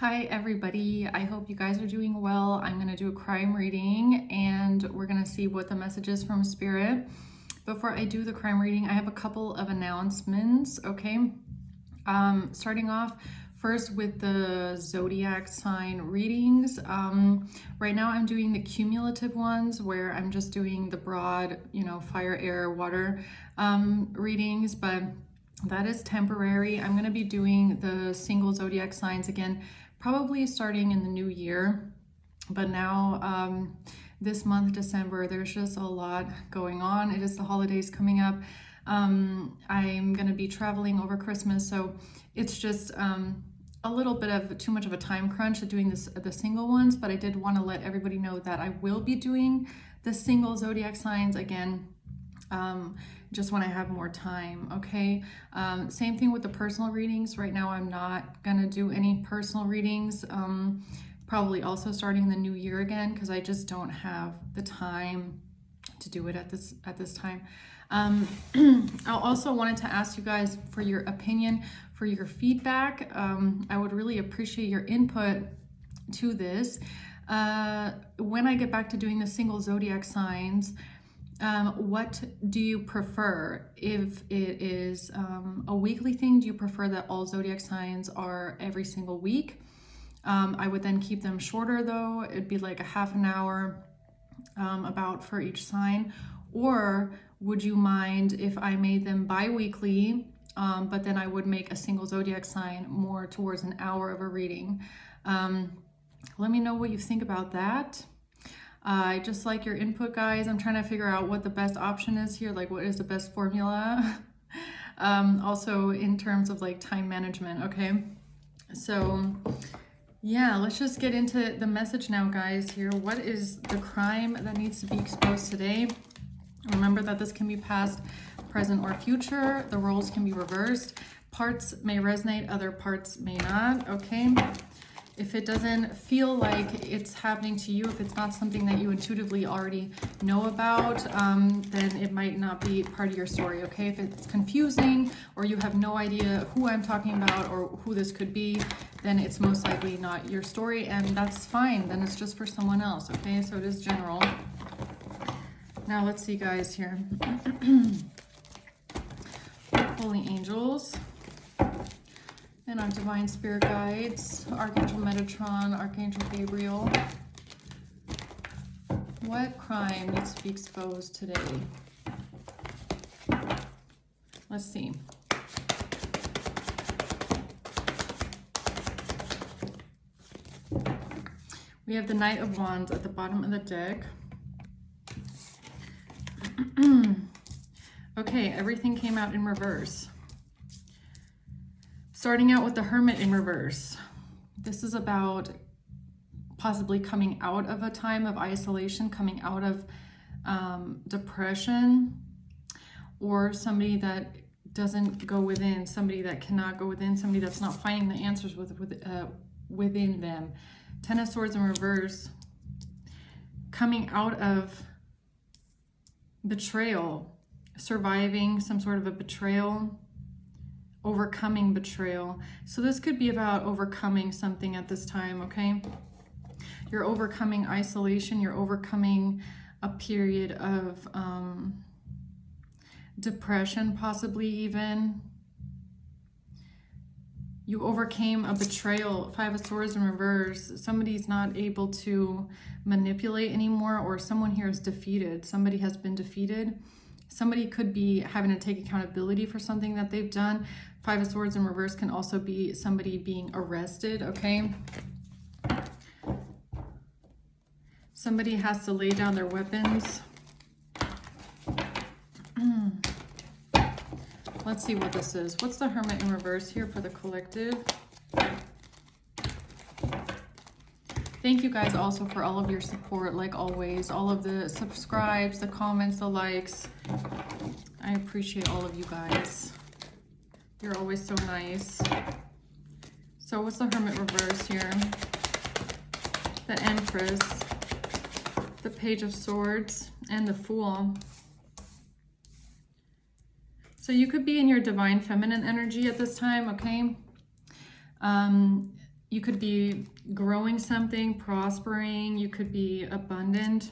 Hi everybody, I hope you guys are doing well. I'm going to do a crime reading and we're going to see what the message is from Spirit. Before I do the crime reading, I have a couple of announcements, okay? Starting off first with the zodiac sign readings. Right now I'm doing the cumulative ones where I'm just doing the broad, fire, air, water readings, but that is temporary. I'm going to be doing the single zodiac signs again, probably starting in the new year. But now, this month, December, there's just a lot going on. It is the holidays coming up. I'm going to be traveling over Christmas, so it's just a little bit of too much of a time crunch to doing the single ones. But I did want to let everybody know that I will be doing the single zodiac signs again. Just when I have more time, okay? Same thing with the personal readings. Right now I'm not gonna do any personal readings, probably also starting the new year again, because I just don't have the time to do it at this time. I also wanted to ask you guys for your opinion, for your feedback. I would really appreciate your input to this. When I get back to doing the single zodiac signs, what do you prefer? If it is a weekly thing, do you prefer that all zodiac signs are every single week? I would then keep them shorter though. It'd be like a half an hour about for each sign. Or would you mind if I made them bi-weekly, but then I would make a single zodiac sign more towards an hour of a reading? Let me know what you think about that. I just like your input, guys. I'm trying to figure out what the best option is here, like what is the best formula. Also in terms of like time management, okay? So yeah, let's just get into the message now, guys, here. What is the crime that needs to be exposed today? Remember that this can be past, present, or future. The roles can be reversed. Parts may resonate, other parts may not, okay? If it doesn't feel like it's happening to you, if it's not something that you intuitively already know about, then it might not be part of your story, okay? If it's confusing or you have no idea who I'm talking about or who this could be, then it's most likely not your story, and that's fine. Then it's just for someone else, okay? So it is general. Now let's see, guys, here. Holy angels and our divine spirit guides, Archangel Metatron, Archangel Gabriel. What crime needs to be exposed today? Let's see. We have the Knight of Wands at the bottom of the deck. Okay, everything came out in reverse. Starting out with the Hermit in reverse. This is about possibly coming out of a time of isolation, coming out of depression, or somebody that doesn't go within, somebody that cannot go within, somebody that's not finding the answers within them. Ten of Swords in reverse. Coming out of betrayal, surviving some sort of a betrayal, overcoming betrayal. So this could be about overcoming something at this time, okay? You're overcoming isolation, you're overcoming a period of depression, possibly even. You overcame a betrayal. Five of Swords in reverse. Somebody's not able to manipulate anymore, or someone here is defeated. Somebody has been defeated. Somebody could be having to take accountability for something that they've done. Five of Swords in reverse can also be somebody being arrested, okay? Somebody has to lay down their weapons. Let's see what this is. What's the Hermit in reverse here for the collective? Thank you guys also for all of your support, like always. All of the subscribes, the comments, the likes. I appreciate all of you guys. You're always so nice. So what's the Hermit reverse here? The Empress, the Page of Swords, and the Fool. So you could be in your divine feminine energy at this time, okay? you could be growing something, prospering, you could be abundant.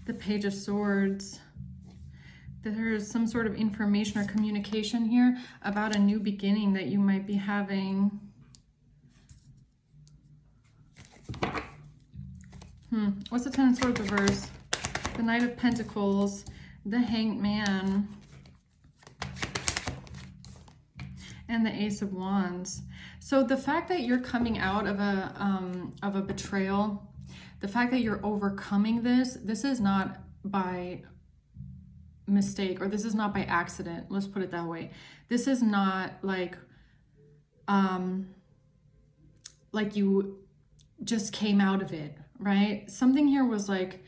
The Page of Swords. There's some sort of information or communication here about a new beginning that you might be having. What's the Ten of Swords reverse? The Knight of Pentacles, the Hanged Man, and the Ace of Wands. So the fact that you're coming out of a betrayal, the fact that you're overcoming this is not by mistake, or this is not by accident. Let's put it that way. This is not like you just came out of it, right? Something here was like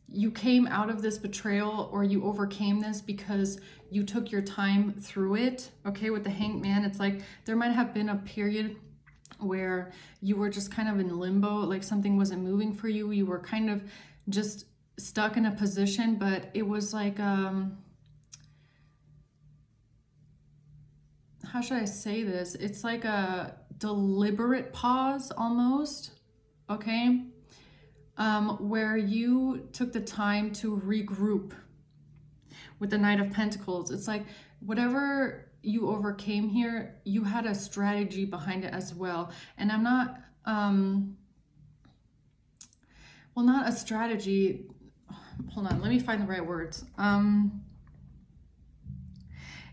you came out of this betrayal, or you overcame this because you took your time through it. Okay, with the Hanged Man, it's like there might have been a period where you were just kind of in limbo, like something wasn't moving for you. You were kind of just stuck in a position, but it was like, how should I say this? It's like a deliberate pause almost, okay? Where you took the time to regroup with the Knight of Pentacles. It's like whatever you overcame here, you had a strategy behind it as well. And I'm not, well, not a strategy. Hold on, let me find the right words.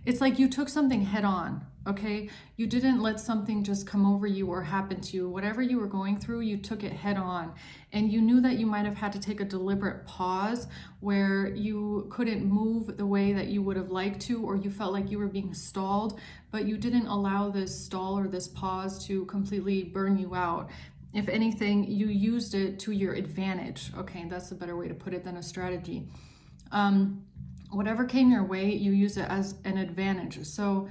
It's like you took something head on, okay? You didn't let something just come over you or happen to you. Whatever you were going through, you took it head on. And you knew that you might have had to take a deliberate pause where you couldn't move the way that you would have liked to, or you felt like you were being stalled, but you didn't allow this stall or this pause to completely burn you out. If anything, you used it to your advantage. Okay, that's a better way to put it than a strategy. Whatever came your way, you use it as an advantage. So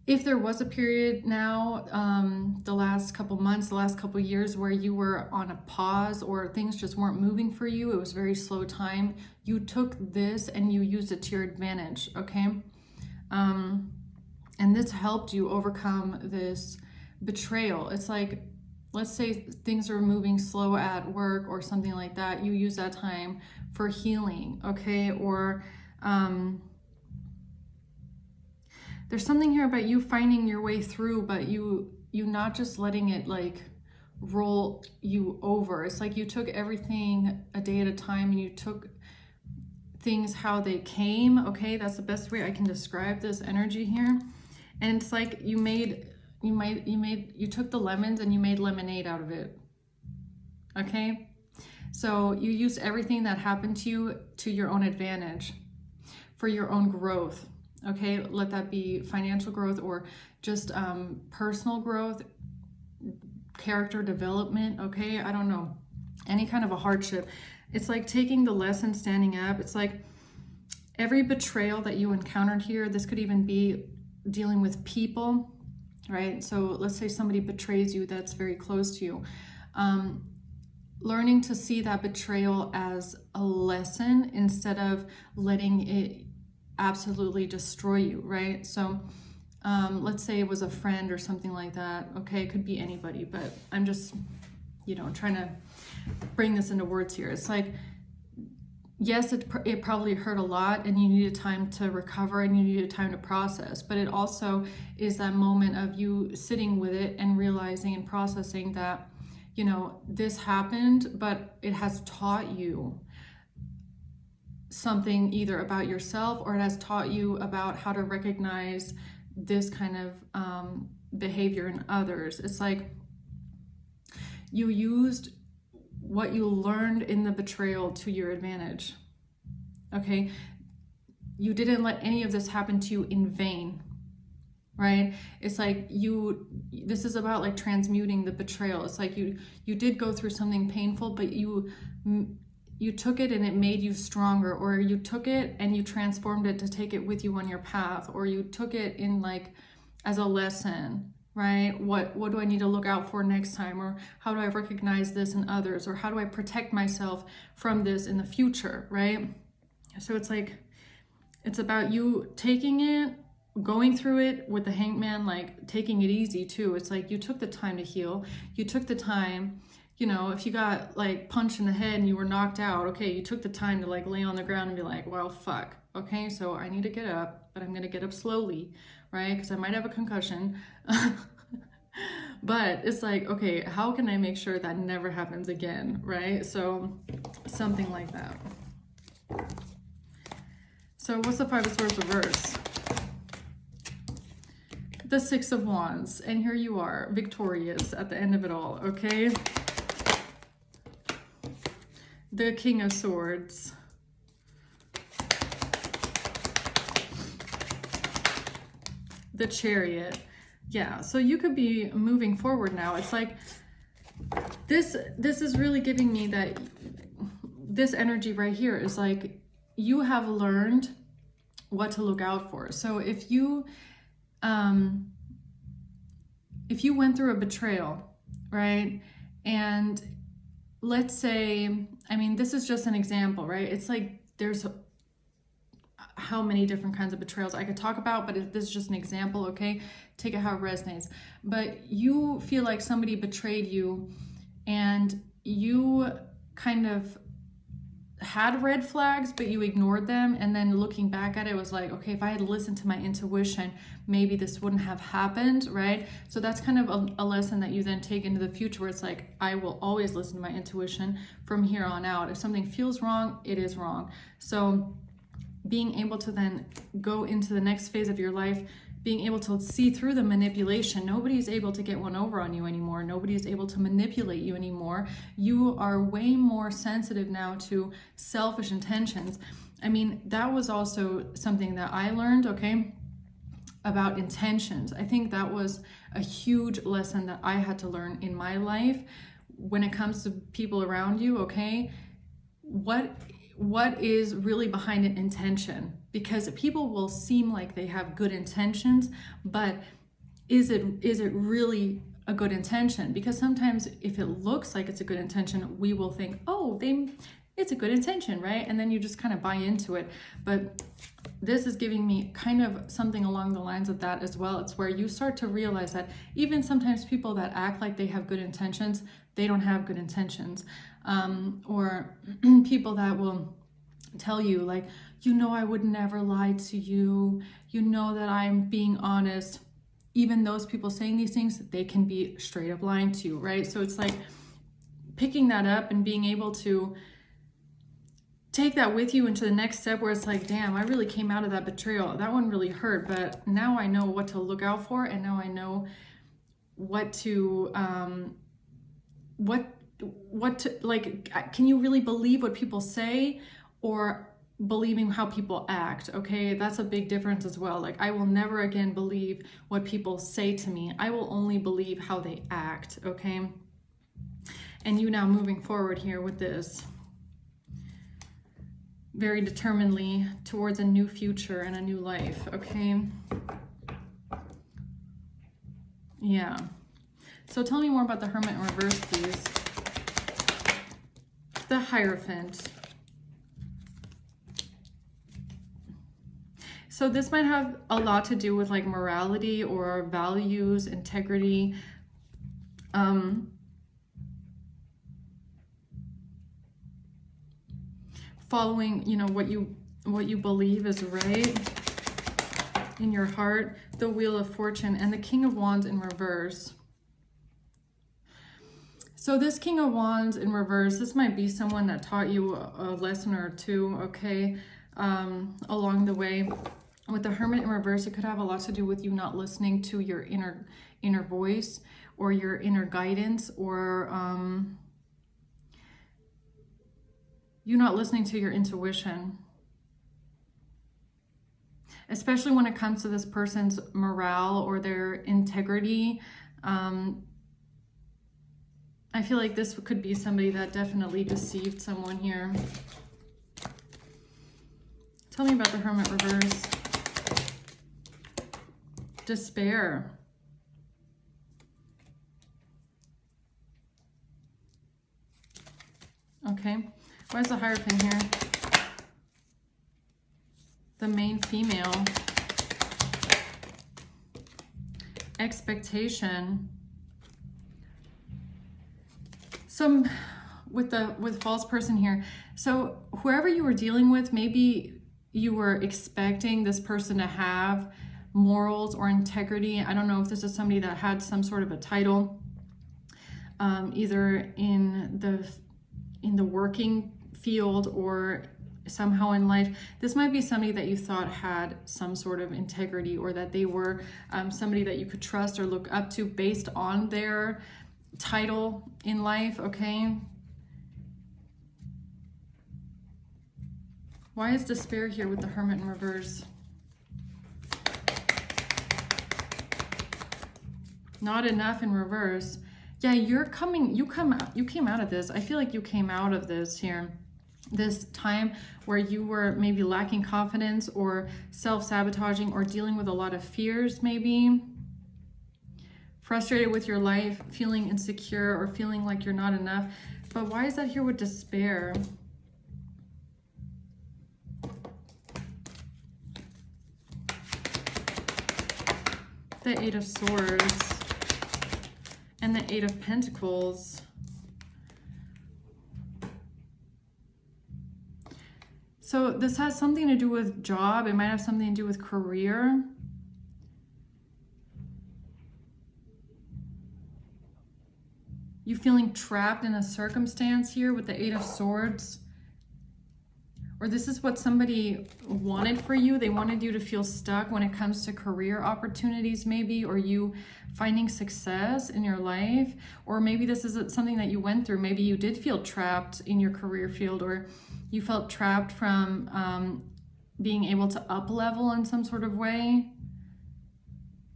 if there was a period now, the last couple months, the last couple years where you were on a pause or things just weren't moving for you, it was very slow time, you took this and you used it to your advantage, okay? And this helped you overcome this betrayal. It's like, let's say things are moving slow at work or something like that, you use that time for healing, okay? Or there's something here about you finding your way through, but you not just letting it like roll you over. It's like you took everything a day at a time and you took things how they came, okay? That's the best way I can describe this energy here. And it's like you took the lemons and you made lemonade out of it, okay? So you used everything that happened to you to your own advantage for your own growth, okay? Let that be financial growth or just personal growth, character development, okay? I don't know, any kind of a hardship. It's like taking the lesson, standing up. It's like every betrayal that you encountered here, this could even be dealing with people, right? So let's say somebody betrays you that's very close to you. Learning to see that betrayal as a lesson instead of letting it absolutely destroy you, right? So let's say it was a friend or something like that. Okay, it could be anybody, but I'm just, trying to bring this into words here. It's like, yes, it probably hurt a lot and you needed time to recover and you needed time to process, but it also is that moment of you sitting with it and realizing and processing that, this happened, but it has taught you something either about yourself or it has taught you about how to recognize this kind of behavior in others. It's like you used what you learned in the betrayal to your advantage, okay? You didn't let any of this happen to you in vain, right? It's like this is about like transmuting the betrayal. It's like you did go through something painful, but you took it and it made you stronger, or you took it and you transformed it to take it with you on your path, or you took it in like as a lesson, right? What do I need to look out for next time? Or how do I recognize this in others? Or how do I protect myself from this in the future, right? So it's like It's about you taking it, going through it with the hangman, like taking it easy too. It's like you took the time to heal. You took the time, you know, if you got like punched in the head and you were knocked out, okay, you took the time to like lay on the ground and be like, well, fuck. Okay, so I need to get up, but I'm going to get up slowly, right? Because I might have a concussion. But it's like, okay, how can I make sure that never happens again, right? So something like that. So what's the Five of Swords reverse? The Six of Wands. And here you are, victorious at the end of it all, okay? The King of Swords. The Chariot. Yeah, so you could be moving forward now. It's like this is really giving me that this energy right here is like you have learned what to look out for. So if you went through a betrayal, right? And let's say, I mean, this is just an example, right? It's like there's how many different kinds of betrayals I could talk about, but this is just an example, okay? Take it how it resonates. But you feel like somebody betrayed you and you kind of had red flags, but you ignored them. And then looking back at it was like, okay, if I had listened to my intuition, maybe this wouldn't have happened, right? So that's kind of a lesson that you then take into the future where it's like, I will always listen to my intuition from here on out. If something feels wrong, it is wrong. So being able to then go into the next phase of your life, being able to see through the manipulation. Nobody's able to get one over on you anymore. Nobody's able to manipulate you anymore. You are way more sensitive now to selfish intentions. I mean, that was also something that I learned, okay, about intentions. I think that was a huge lesson that I had to learn in my life when it comes to people around you, okay? What is really behind an intention? Because people will seem like they have good intentions, but is it really a good intention? Because sometimes if it looks like it's a good intention, we will think, oh, it's a good intention, right? And then you just kind of buy into it. But this is giving me kind of something along the lines of that as well. It's where you start to realize that even sometimes people that act like they have good intentions, they don't have good intentions. Or people that will tell you like, you know, I would never lie to you. You know that I'm being honest. Even those people saying these things, they can be straight up lying to you, right? So it's like picking that up and being able to take that with you into the next step where it's like, damn, I really came out of that betrayal. That one really hurt, but now I know what to look out for, and now I know what to, like, can you really believe what people say or believing how people act? Okay, that's a big difference as well. Like, I will never again believe what people say to me. I will only believe how they act, okay? And you now moving forward here with this very determinedly towards a new future and a new life, okay? Yeah. So tell me more about the Hermit in reverse, please. The Hierophant. So this might have a lot to do with like morality or values, integrity. Following, you know, what you believe is right in your heart. The Wheel of Fortune and the King of Wands in reverse. So this King of Wands in reverse, this might be someone that taught you a lesson or two, okay, along the way. With the Hermit in reverse, it could have a lot to do with you not listening to your inner voice or your inner guidance, or you not listening to your intuition. Especially when it comes to this person's morale or their integrity. I feel like this could be somebody that definitely deceived someone here. Tell me about the Hermit reverse. Despair. Okay. Where's the Hierophant here? The main female. Expectation. So with false person here. So whoever you were dealing with, maybe you were expecting this person to have morals or integrity. I don't know if this is somebody that had some sort of a title, either in the working field or somehow in life. This might be somebody that you thought had some sort of integrity, or that they were somebody that you could trust or look up to based on their title in life, okay? Why is despair here with the Hermit in reverse? Not enough in reverse. Yeah, you came out of this. I feel like you came out of this here. This time where you were maybe lacking confidence or self-sabotaging or dealing with a lot of fears, maybe. Frustrated with your life, feeling insecure or feeling like you're not enough. But why is that here with despair? The Eight of Swords and the Eight of Pentacles. So this has something to do with job. It might have something to do with career. You feeling trapped in a circumstance here with the Eight of Swords. Or this is what somebody wanted for you. They wanted you to feel stuck when it comes to career opportunities, maybe, or you finding success in your life. Or maybe this is something that you went through. Maybe you did feel trapped in your career field, or you felt trapped from being able to up level in some sort of way.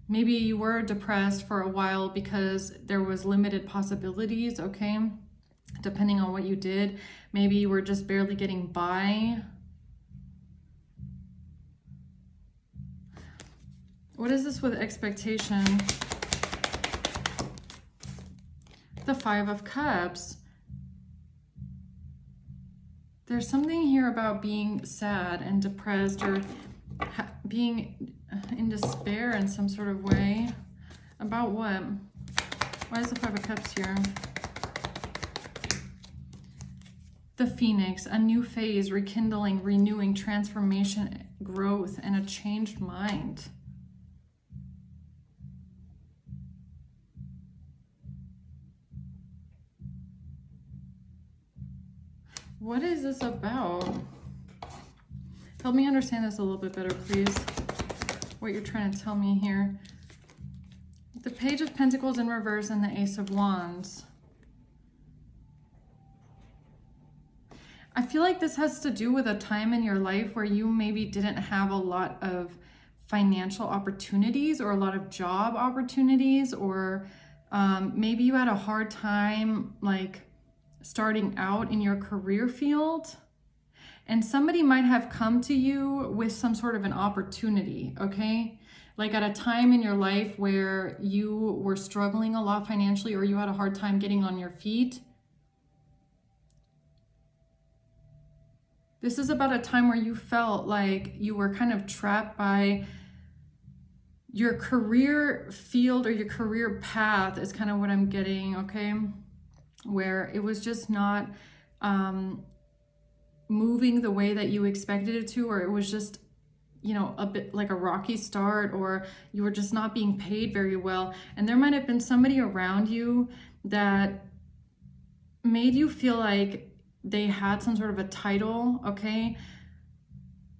Maybe you were depressed for a while because there was limited possibilities, okay? Depending on what you did. Maybe you were just barely getting by. What is this with expectation? The Five of Cups. There's something here about being sad and depressed, or being in despair in some sort of way. About what? Why is the Five of Cups here? The Phoenix, a new phase, rekindling, renewing, transformation, growth, and a changed mind. What is this about? Help me understand this a little bit better, please. What you're trying to tell me here. The Page of Pentacles in reverse and the Ace of Wands. I feel like this has to do with a time in your life where you maybe didn't have a lot of financial opportunities or a lot of job opportunities, or maybe you had a hard time like starting out in your career field, and somebody might have come to you with some sort of an opportunity, okay? Like at a time in your life where you were struggling a lot financially, or you had a hard time getting on your feet. This is about a time where you felt like you were kind of trapped by your career field or your career path is kind of what I'm getting, okay? Where it was just not moving the way that you expected it to, or it was just, you know, a bit like a rocky start, or you were just not being paid very well. And there might have been somebody around you that made you feel like they had some sort of a title, okay?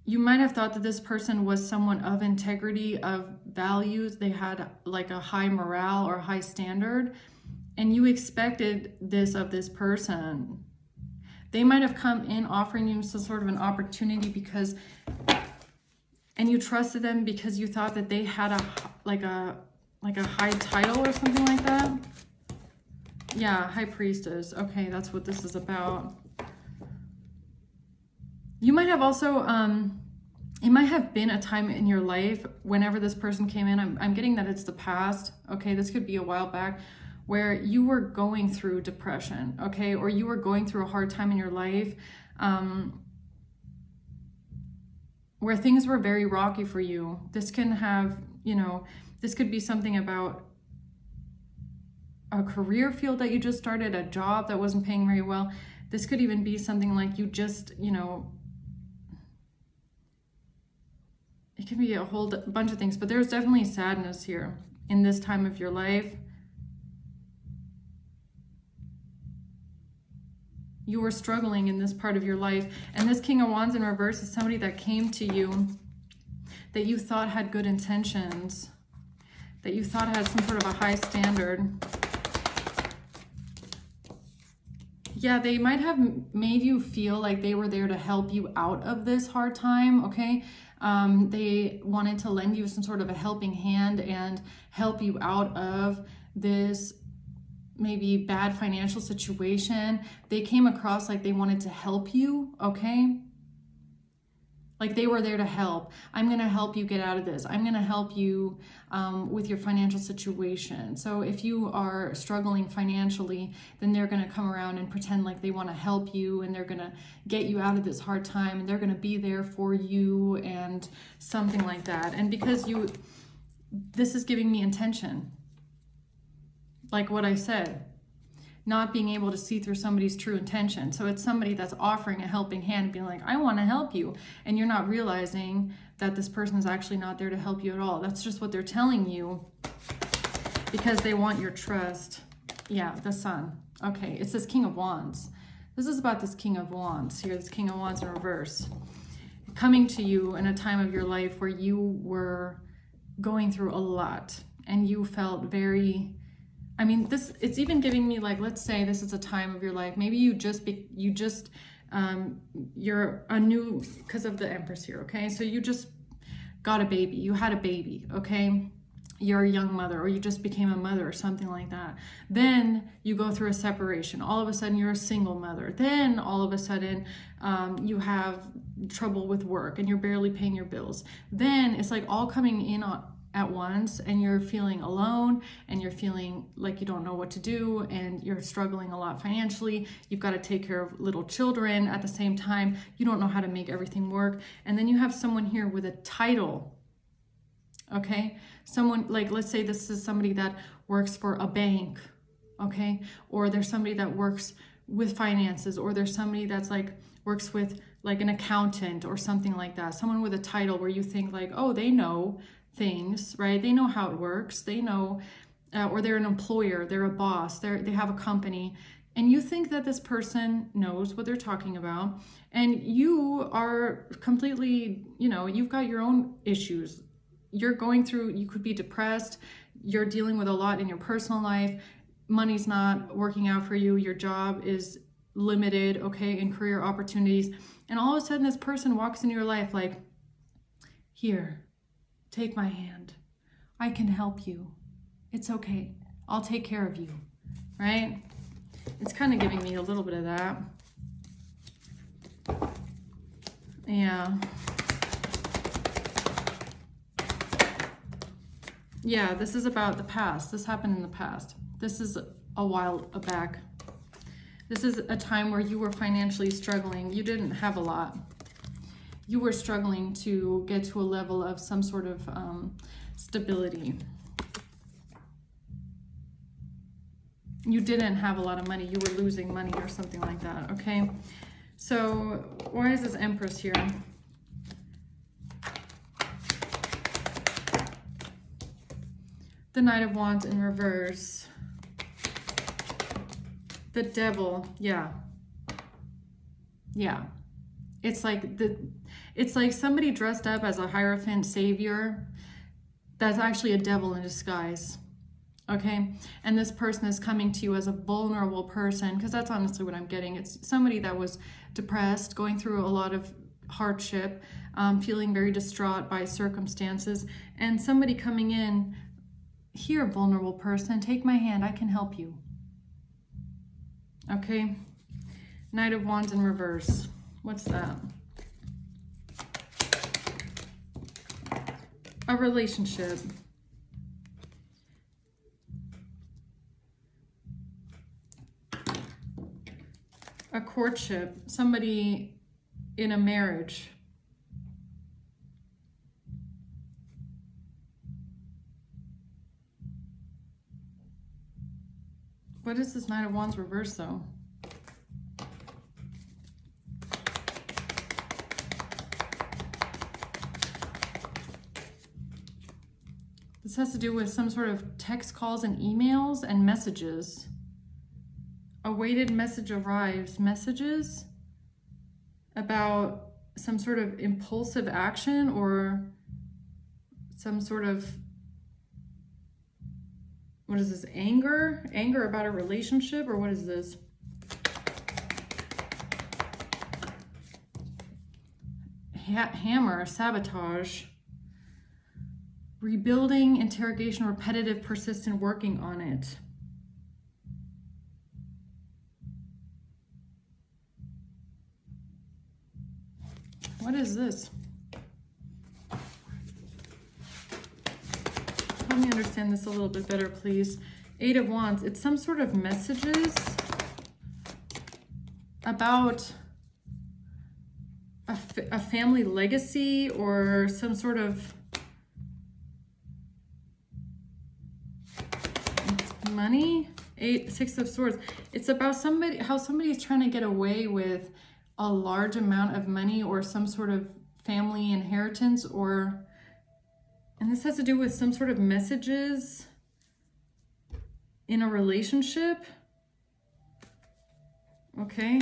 You might have thought that this person was someone of integrity, of values. They had like a high morale or high standard, and you expected this of this person. They might have come in offering you some sort of an opportunity because, and you trusted them because you thought that they had a high title or something like that. Yeah, High Priestess. Okay, that's what this is about. You might have also, it might have been a time in your life whenever this person came in. I'm getting that it's the past. Okay, this could be a while back, where you were going through depression, okay? Or you were going through a hard time in your life. where things were very rocky for you. This can have, you know, this could be something about a career field that you just started, a job that wasn't paying very well. This could even be something like you just, you know, it can be a whole bunch of things, but there's definitely sadness here in this time of your life. You were struggling in this part of your life. And this King of Wands in reverse is somebody that came to you that you thought had good intentions, that you thought had some sort of a high standard. Yeah, they might have made you feel like they were there to help you out of this hard time, okay? They wanted to lend you some sort of a helping hand and help you out of this maybe bad financial situation. They came across like they wanted to help you, okay? Like they were there to help. I'm going to help you get out of this. I'm going to help you with your financial situation. So if you are struggling financially, then they're going to come around and pretend like they want to help you, and they're going to get you out of this hard time, and they're going to be there for you and something like that. And because this is giving me intention. Like what I said, not being able to see through somebody's true intention. So it's somebody that's offering a helping hand, being like, I want to help you. And you're not realizing that this person is actually not there to help you at all. That's just what they're telling you because they want your trust. Yeah, the Sun. Okay, it's this King of Wands. This is about this King of Wands here, this King of Wands in reverse. Coming to you in a time of your life where you were going through a lot and you felt very... I mean, it's even giving me like, let's say this is a time of your life. Maybe you're a new, because of the Empress here, okay? So you just got a baby, you had a baby, okay? You're a young mother, or you just became a mother or something like that. Then you go through a separation. All of a sudden you're a single mother. Then all of a sudden you have trouble with work and you're barely paying your bills. Then it's like all coming in at once, and you're feeling alone, and you're feeling like you don't know what to do, and you're struggling a lot financially. You've got to take care of little children at the same time. You don't know how to make everything work. And then you have someone here with a title, okay? Someone, like, let's say this is somebody that works for a bank, okay? Or there's somebody that works with finances, or there's somebody that's like works with like an accountant or something like that. Someone with a title where you think like, oh, they know things, right? They know how it works. They know, or they're an employer, they're a boss, they have a company, and you think that this person knows what they're talking about, and you are completely, you know, you've got your own issues. You're going through, you could be depressed, you're dealing with a lot in your personal life, money's not working out for you, your job is limited, okay, in career opportunities, and all of a sudden this person walks into your life like, here, take my hand. I can help you. It's okay. I'll take care of you, right? It's kind of giving me a little bit of that. Yeah. Yeah, this is about the past. This happened in the past. This is a while back. This is a time where you were financially struggling. You didn't have a lot. You were struggling to get to a level of some sort of stability. You didn't have a lot of money. You were losing money or something like that, okay? So why is this Empress here? The Knight of Wands in reverse. The Devil, yeah. Yeah. It's like somebody dressed up as a Hierophant savior that's actually a devil in disguise, okay? And this person is coming to you as a vulnerable person, because that's honestly what I'm getting. It's somebody that was depressed, going through a lot of hardship, feeling very distraught by circumstances, and somebody coming in, here, vulnerable person, take my hand, I can help you, okay? Knight of Wands in reverse. What's that? A relationship. A courtship. Somebody in a marriage. What is this Knight of Wands reverse though? This has to do with some sort of text calls and emails and messages. Awaited message arrives. Messages about some sort of impulsive action or some sort of, what is this, anger? Anger about a relationship, or what is this? Hammer, sabotage. Rebuilding, interrogation, repetitive, persistent, working on it. What is this? Help me understand this a little bit better, please. Eight of Wands. It's some sort of messages about a family legacy or some sort of money. Six of Swords. It's about somebody, how somebody is trying to get away with a large amount of money or some sort of family inheritance, or, and this has to do with some sort of messages in a relationship. Okay.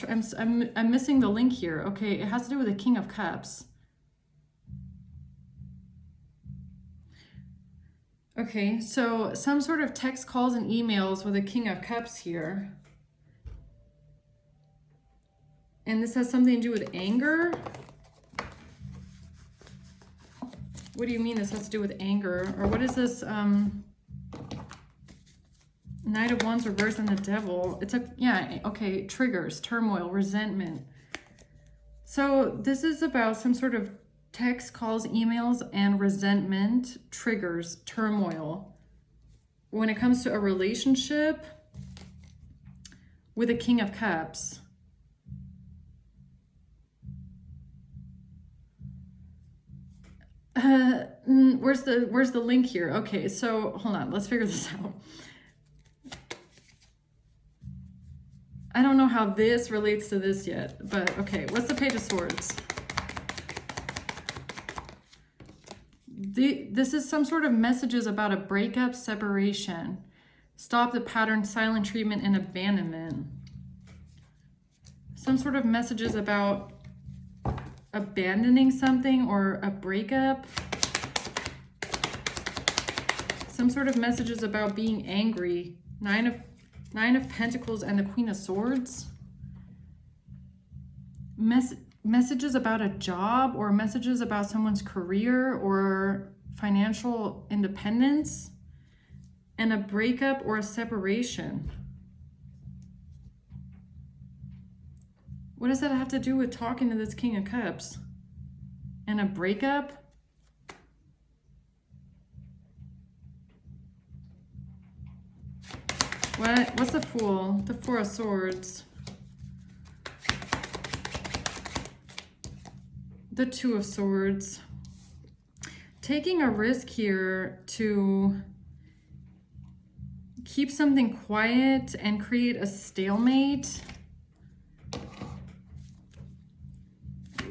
I'm missing the link here. Okay, it has to do with the King of Cups. Okay, so some sort of text calls and emails with a King of Cups here. And this has something to do with anger. What do you mean this has to do with anger? Or what is this Knight of Wands reverse and the Devil? It's a, yeah, okay, triggers, turmoil, resentment. So this is about some sort of text, calls, emails, and resentment, triggers, turmoil. When it comes to a relationship with a King of Cups. Where's the link here? Okay, so hold on, let's figure this out. I don't know how this relates to this yet, but okay, what's the Page of Swords? This is some sort of messages about a breakup, separation, stop the pattern, silent treatment, and abandonment. Some sort of messages about abandoning something or a breakup. Some sort of messages about being angry. Nine of Pentacles and the Queen of Swords. Messages about a job or messages about someone's career or financial independence, and a breakup or a separation. What does that have to do with talking to this King of Cups? And a breakup? What's the Fool? The Four of Swords. The Two of Swords. Taking a risk here to keep something quiet and create a stalemate.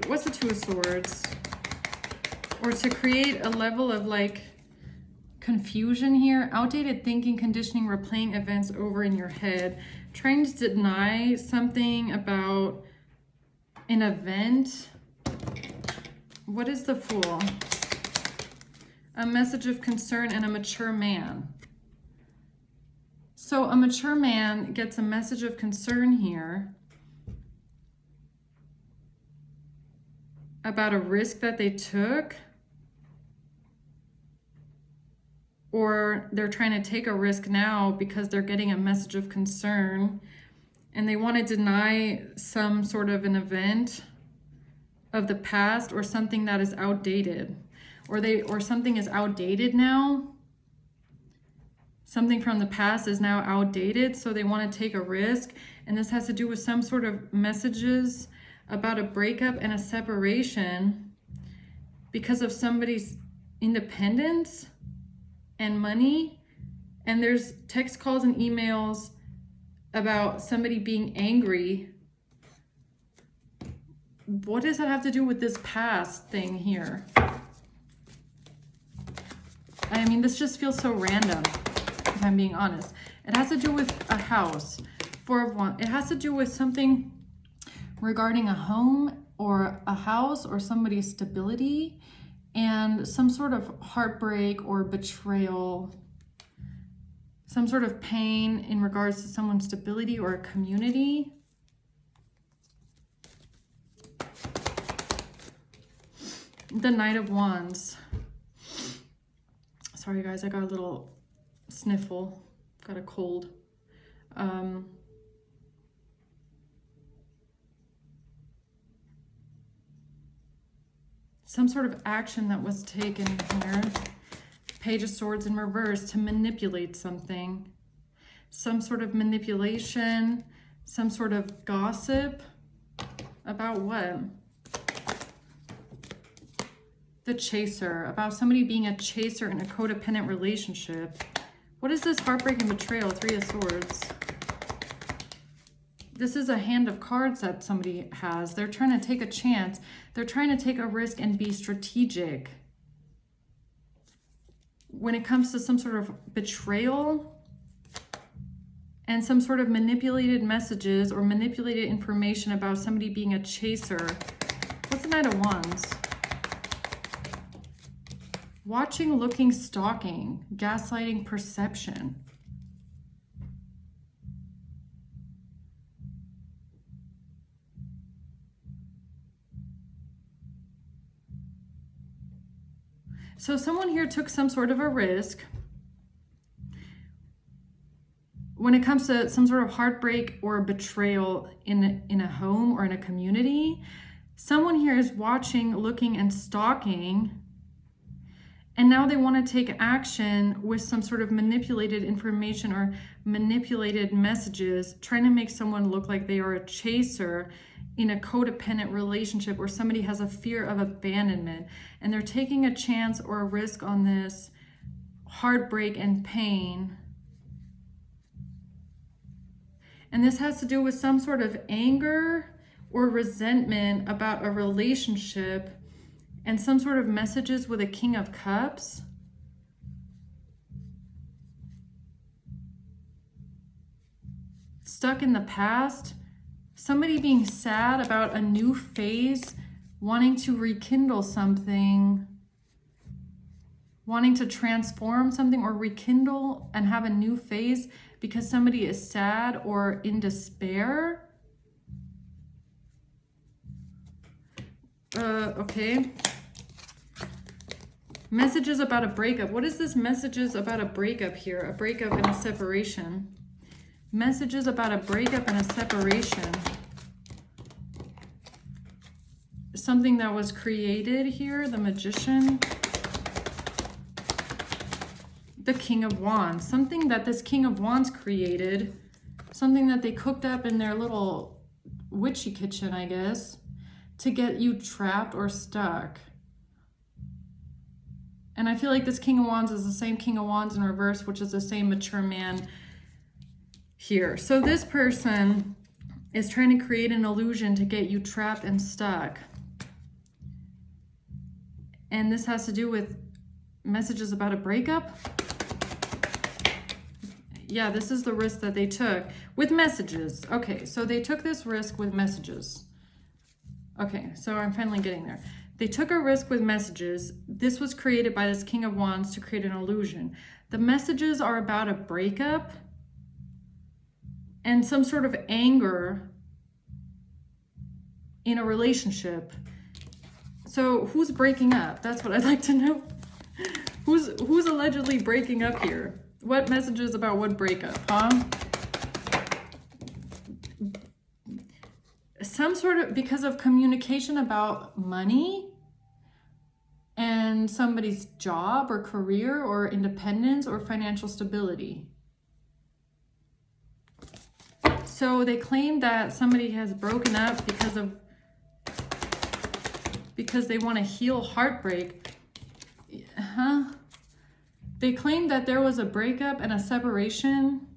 What's the Two of Swords? Or to create a level of like confusion here. Outdated thinking, conditioning, replaying events over in your head. Trying to deny something about an event. What is the Fool? A message of concern and a mature man. So a mature man gets a message of concern here about a risk that they took, or they're trying to take a risk now because they're getting a message of concern and they want to deny some sort of an event of the past or something that is outdated, or something is outdated now. Something from the past is now outdated, so they want to take a risk. And this has to do with some sort of messages about a breakup and a separation because of somebody's independence and money And there's text calls and emails about somebody being angry. What does that have to do with this past thing here? I mean, this just feels so random, if I'm being honest. It has to do with a house. 4 of Wands. It has to do with something regarding a home or a house or somebody's stability and some sort of heartbreak or betrayal, some sort of pain in regards to someone's stability or a community. The Knight of Wands. Sorry guys, I got a little sniffle, got a cold. Some sort of action that was taken here. Page of Swords in reverse to manipulate something. Some sort of manipulation, some sort of gossip. About what? The Chaser, about somebody being a chaser in a codependent relationship. What is this heartbreak and betrayal? 3 of Swords. This is a hand of cards that somebody has. They're trying to take a chance. They're trying to take a risk and be strategic. When it comes to some sort of betrayal and some sort of manipulated messages or manipulated information about somebody being a chaser. What's the Knight of Wands? Watching, looking, stalking, gaslighting, perception. So someone here took some sort of a risk when it comes to some sort of heartbreak or betrayal in a home or in a community. Someone here is watching, looking, and stalking. And now they want to take action with some sort of manipulated information or manipulated messages, trying to make someone look like they are a chaser in a codependent relationship where somebody has a fear of abandonment. And they're taking a chance or a risk on this heartbreak and pain. And this has to do with some sort of anger or resentment about a relationship and some sort of messages with a King of Cups. Stuck in the past. Somebody being sad about a new phase, wanting to rekindle something, wanting to transform something or rekindle and have a new phase because somebody is sad or in despair. Okay. Messages about a breakup. What is this messages about a breakup here? A breakup and a separation. Messages about a breakup and a separation. Something that was created here. The Magician. The King of Wands. Something that this King of Wands created. Something that they cooked up in their little witchy kitchen, I guess, to get you trapped or stuck. And I feel like this King of Wands is the same King of Wands in reverse, which is the same mature man here. So this person is trying to create an illusion to get you trapped and stuck. And this has to do with messages about a breakup. Yeah, this is the risk that they took with messages. Okay, so they took this risk with messages. Okay, so I'm finally getting there. They took a risk with messages. This was created by this King of Wands to create an illusion. The messages are about a breakup and some sort of anger in a relationship. So who's breaking up? That's what I'd like to know. Who's allegedly breaking up here? What messages about what breakup, huh? Some sort of, because of communication about money and somebody's job or career or independence or financial stability. So they claim that somebody has broken up because they want to heal heartbreak. They claim that there was a breakup and a separation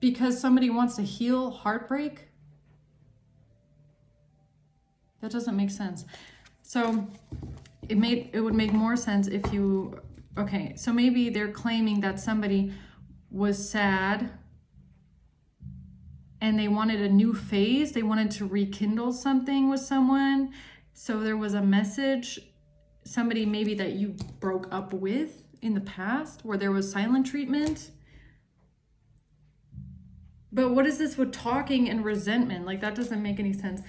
because somebody wants to heal heartbreak. That doesn't make sense. So it would make more sense if you, okay, so maybe they're claiming that somebody was sad and they wanted a new phase. They wanted to rekindle something with someone. So there was a message, somebody maybe that you broke up with in the past where there was silent treatment. But what is this with talking and resentment? Like, that doesn't make any sense.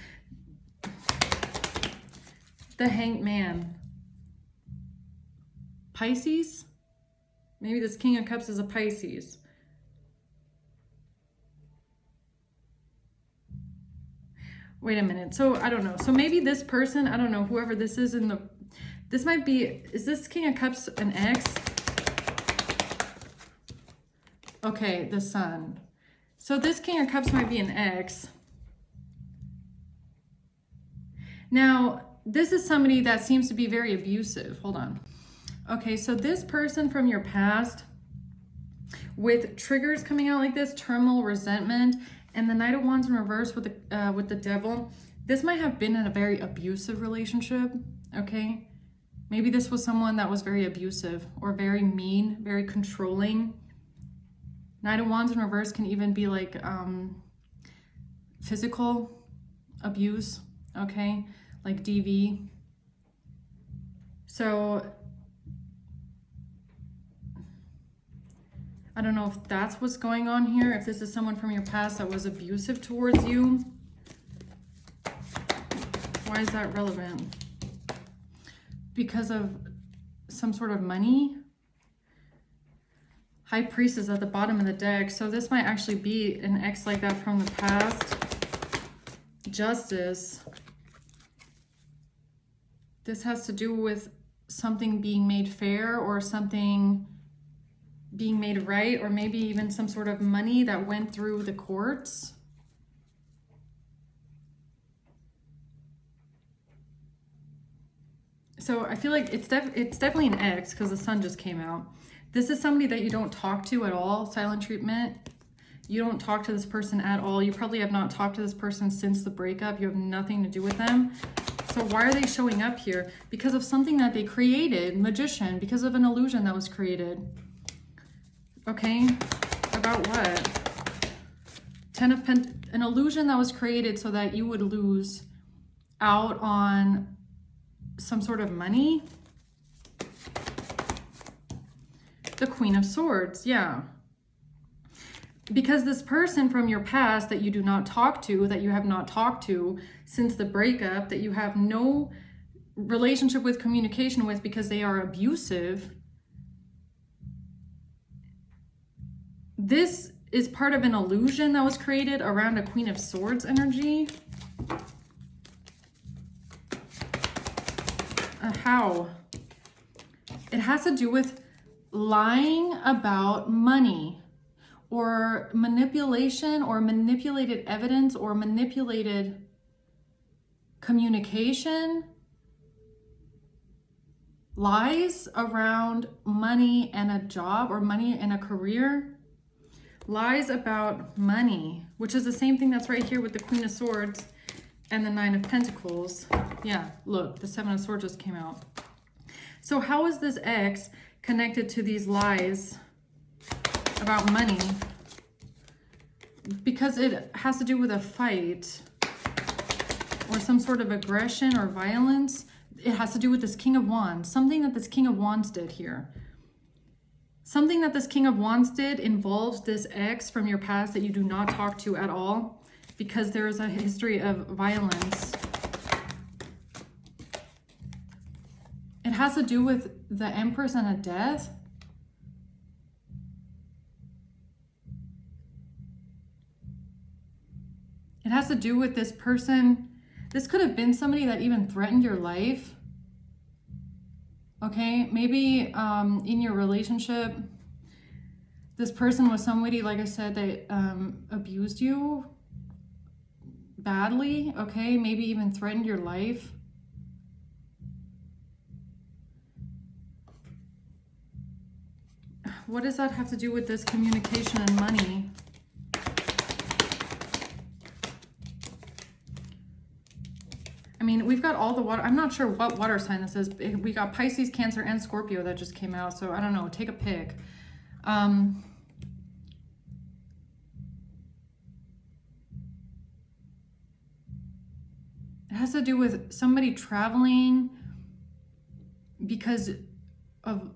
The Hanged Man. Pisces? Maybe this King of Cups is a Pisces. Wait a minute. So I don't know. So maybe this person, I don't know, whoever this is in the, this might be, is this King of Cups an ex? Okay, the Sun. So this King of Cups might be an ex. Now, this is somebody that seems to be very abusive. Hold on. Okay, so this person from your past with triggers coming out like this, terminal resentment, and the Knight of Wands in reverse with the Devil, this might have been in a very abusive relationship, okay? Maybe this was someone that was very abusive or very mean, very controlling. Knight of Wands in reverse can even be like physical abuse, okay? Like DV. So I don't know if that's what's going on here. If this is someone from your past that was abusive towards you. Why is that relevant? Because of some sort of money. High Priestess at the bottom of the deck. So this might actually be an ex like that from the past. Justice. This has to do with something being made fair or something being made right, or maybe even some sort of money that went through the courts. So I feel like it's definitely an ex because the Sun just came out. This is somebody that you don't talk to at all, silent treatment. You don't talk to this person at all. You probably have not talked to this person since the breakup. You have nothing to do with them. So why are they showing up here? Because of something that they created, Magician, because of an illusion that was created. Okay, about what? An illusion that was created so that you would lose out on some sort of money. The Queen of Swords, yeah. Because this person from your past that you do not talk to, that you have not talked to since the breakup, that you have no relationship with, communication with, because they are abusive, this is part of an illusion that was created around a Queen of Swords energy. How? It has to do with lying about money or manipulation or manipulated evidence or manipulated communication. Lies around money and a job or money and a career. Lies about money, which is the same thing that's right here with the Queen of Swords and the Nine of Pentacles. Yeah, look, the Seven of Swords just came out. So how is this ex connected to these lies about money? Because it has to do with a fight or some sort of aggression or violence. It has to do with this King of Wands, something that this King of Wands did here. Something that this King of Wands did involves this ex from your past that you do not talk to at all, because there is a history of violence. It has to do with the Empress and a death. It has to do with this person. This could have been somebody that even threatened your life. Okay, maybe in your relationship, this person was somebody, like I said, that abused you badly. Okay, maybe even threatened your life. What does that have to do with this communication and money? I mean, we've got all the water. I'm not sure what water sign this is. We got Pisces, Cancer, and Scorpio that just came out. So I don't know. Take a pick. It has to do with somebody traveling because of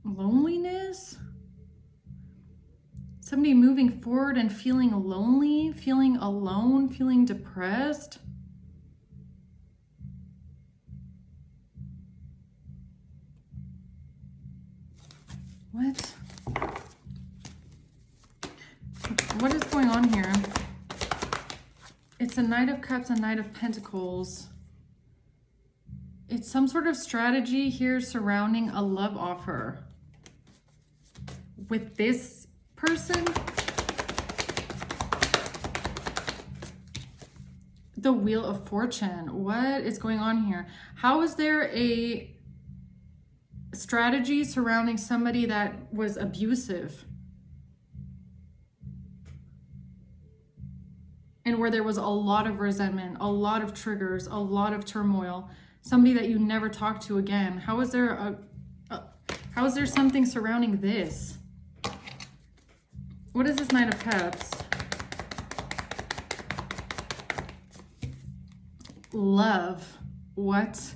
loneliness. Somebody moving forward and feeling lonely, feeling alone, feeling depressed. What? What is going on here? It's a Knight of Cups and Knight of Pentacles. It's some sort of strategy here surrounding a love offer with this person. The Wheel of Fortune. What is going on here? How is there a strategy surrounding somebody that was abusive? And where there was a lot of resentment, a lot of triggers, a lot of turmoil, somebody that you never talk to again. How is there how is there something surrounding this? What is this Knight of Cups? Love. What?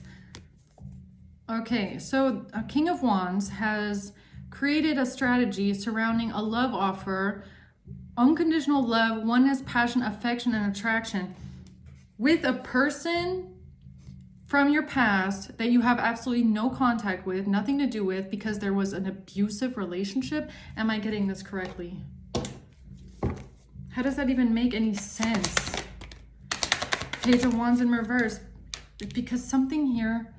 Okay, so a King of Wands has created a strategy surrounding a love offer, unconditional love, oneness, passion, affection, and attraction with a person from your past that you have absolutely no contact with, nothing to do with, because there was an abusive relationship. Am I getting this correctly? How does that even make any sense? Page of Wands in reverse. Because something here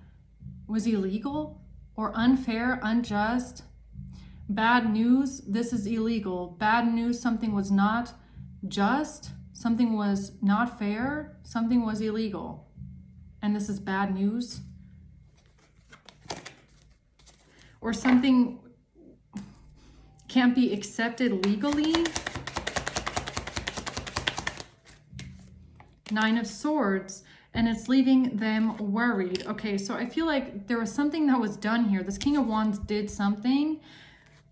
was illegal or unfair, unjust. Bad news, this is illegal. Bad news, something was not just, something was not fair, something was illegal. And this is bad news. Or something can't be accepted legally. Nine of Swords, and it's leaving them worried. Okay, so I feel like there was something that was done here. This King of Wands did something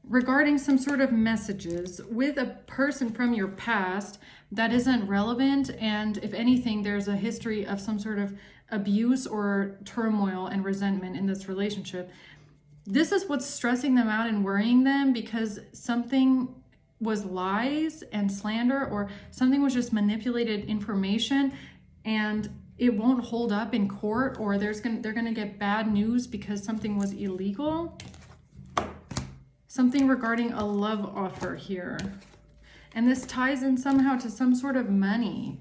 regarding some sort of messages with a person from your past that isn't relevant, and if anything, there's a history of some sort of abuse or turmoil and resentment in this relationship. This is what's stressing them out and worrying them, because something was lies and slander, or something was just manipulated information, and it won't hold up in court, or they're gonna get bad news because something was illegal. Something regarding a love offer here. And this ties in somehow to some sort of money.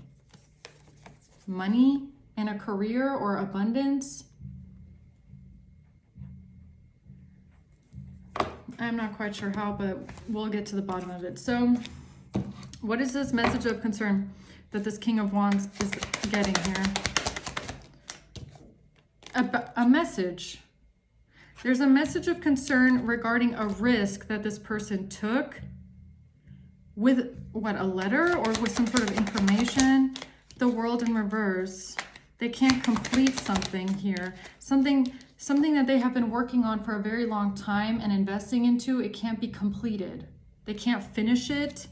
Money and a career or abundance. I'm not quite sure how, but we'll get to the bottom of it. So what is this message of concern that this King of Wands is getting here? A message. There's a message of concern regarding a risk that this person took with what, a letter or with some sort of information. The World in reverse. They can't complete something here. Something that they have been working on for a very long time and investing into. It can't be completed. They can't finish it.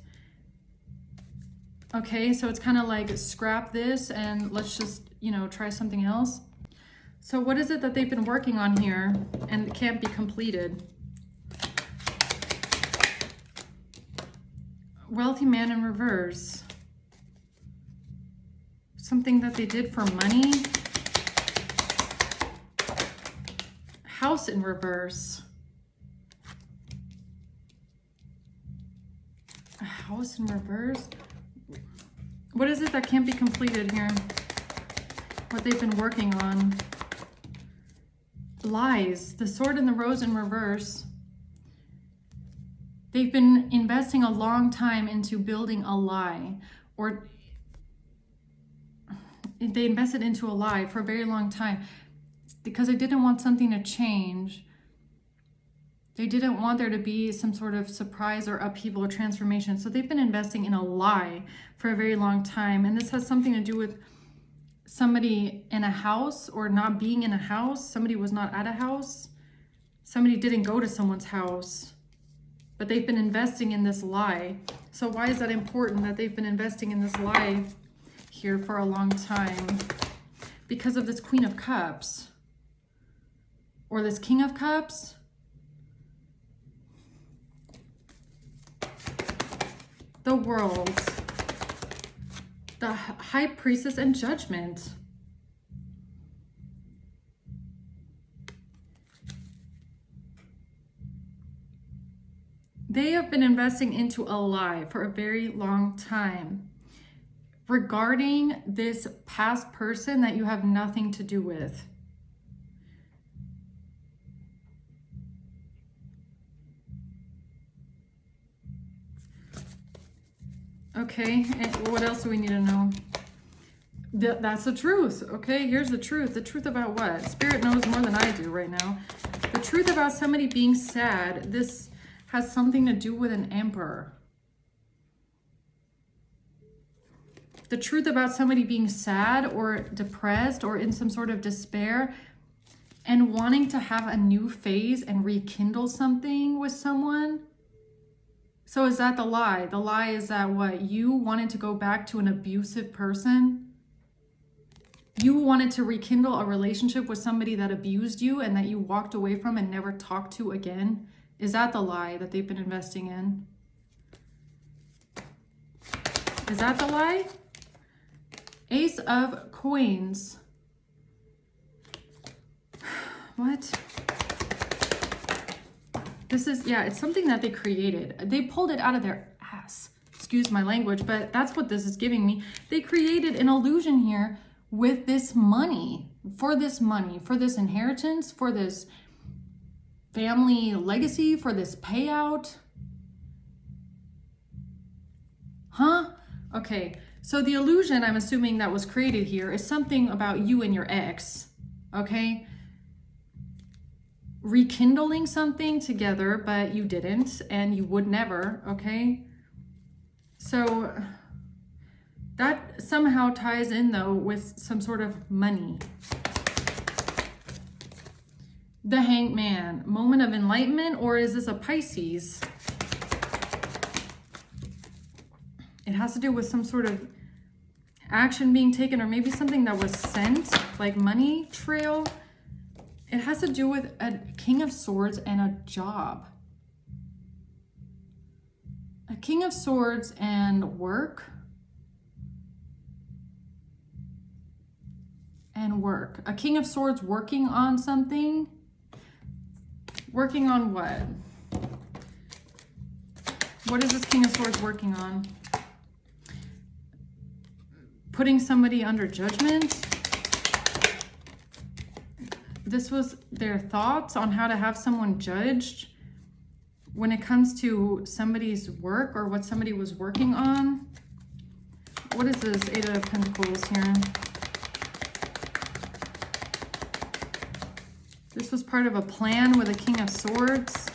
Okay, so it's kind of like scrap this and let's just, try something else. So what is it that they've been working on here and it can't be completed? Wealthy man in reverse. Something that they did for money. House in reverse. A house in reverse. What is it that can't be completed here? What they've been working on. Lies. The Sword and the Rose in reverse. They've been investing a long time into building a lie, or they invested into a lie for a very long time because they didn't want something to change. They didn't want there to be some sort of surprise or upheaval or transformation. So they've been investing in a lie for a very long time. And this has something to do with somebody in a house or not being in a house. Somebody was not at a house. Somebody didn't go to someone's house. But they've been investing in this lie. So why is that important that they've been investing in this lie here for a long time? Because of this Queen of Cups. Or this King of Cups. The World, the High Priestess, and Judgment. They have been investing into a lie for a very long time regarding this past person that you have nothing to do with. Okay, and what else do we need to know? That's the truth. Okay, here's the truth. The truth about what? Spirit knows more than I do right now. The truth about somebody being sad. This has something to do with an emperor. The truth about somebody being sad or depressed or in some sort of despair and wanting to have a new phase and rekindle something with someone. So is that the lie? The lie is that what? You wanted to go back to an abusive person? You wanted to rekindle a relationship with somebody that abused you and that you walked away from and never talked to again? Is that the lie that they've been investing in? Is that the lie? Ace of Coins. What? This is, yeah, it's something that they created. They pulled it out of their ass. Excuse my language, but that's what this is giving me. They created an illusion here with this money, for this inheritance, for this family legacy, for this payout. Huh? Okay, so the illusion I'm assuming that was created here is something about you and your ex, okay? Rekindling something together, but you didn't, and you would never, okay? So that somehow ties in though with some sort of money. The Hanged Man, moment of enlightenment, or is this a Pisces? It has to do with some sort of action being taken, or maybe something that was sent, like money trail. It has to do with a King of Swords and a job. A King of Swords and work. And work. A King of Swords working on something. Working on what? What is this King of Swords working on? Putting somebody under judgment. This was their thoughts on how to have someone judged when it comes to somebody's work or what somebody was working on. What is this Eight of Pentacles here? This was part of a plan with a King of Swords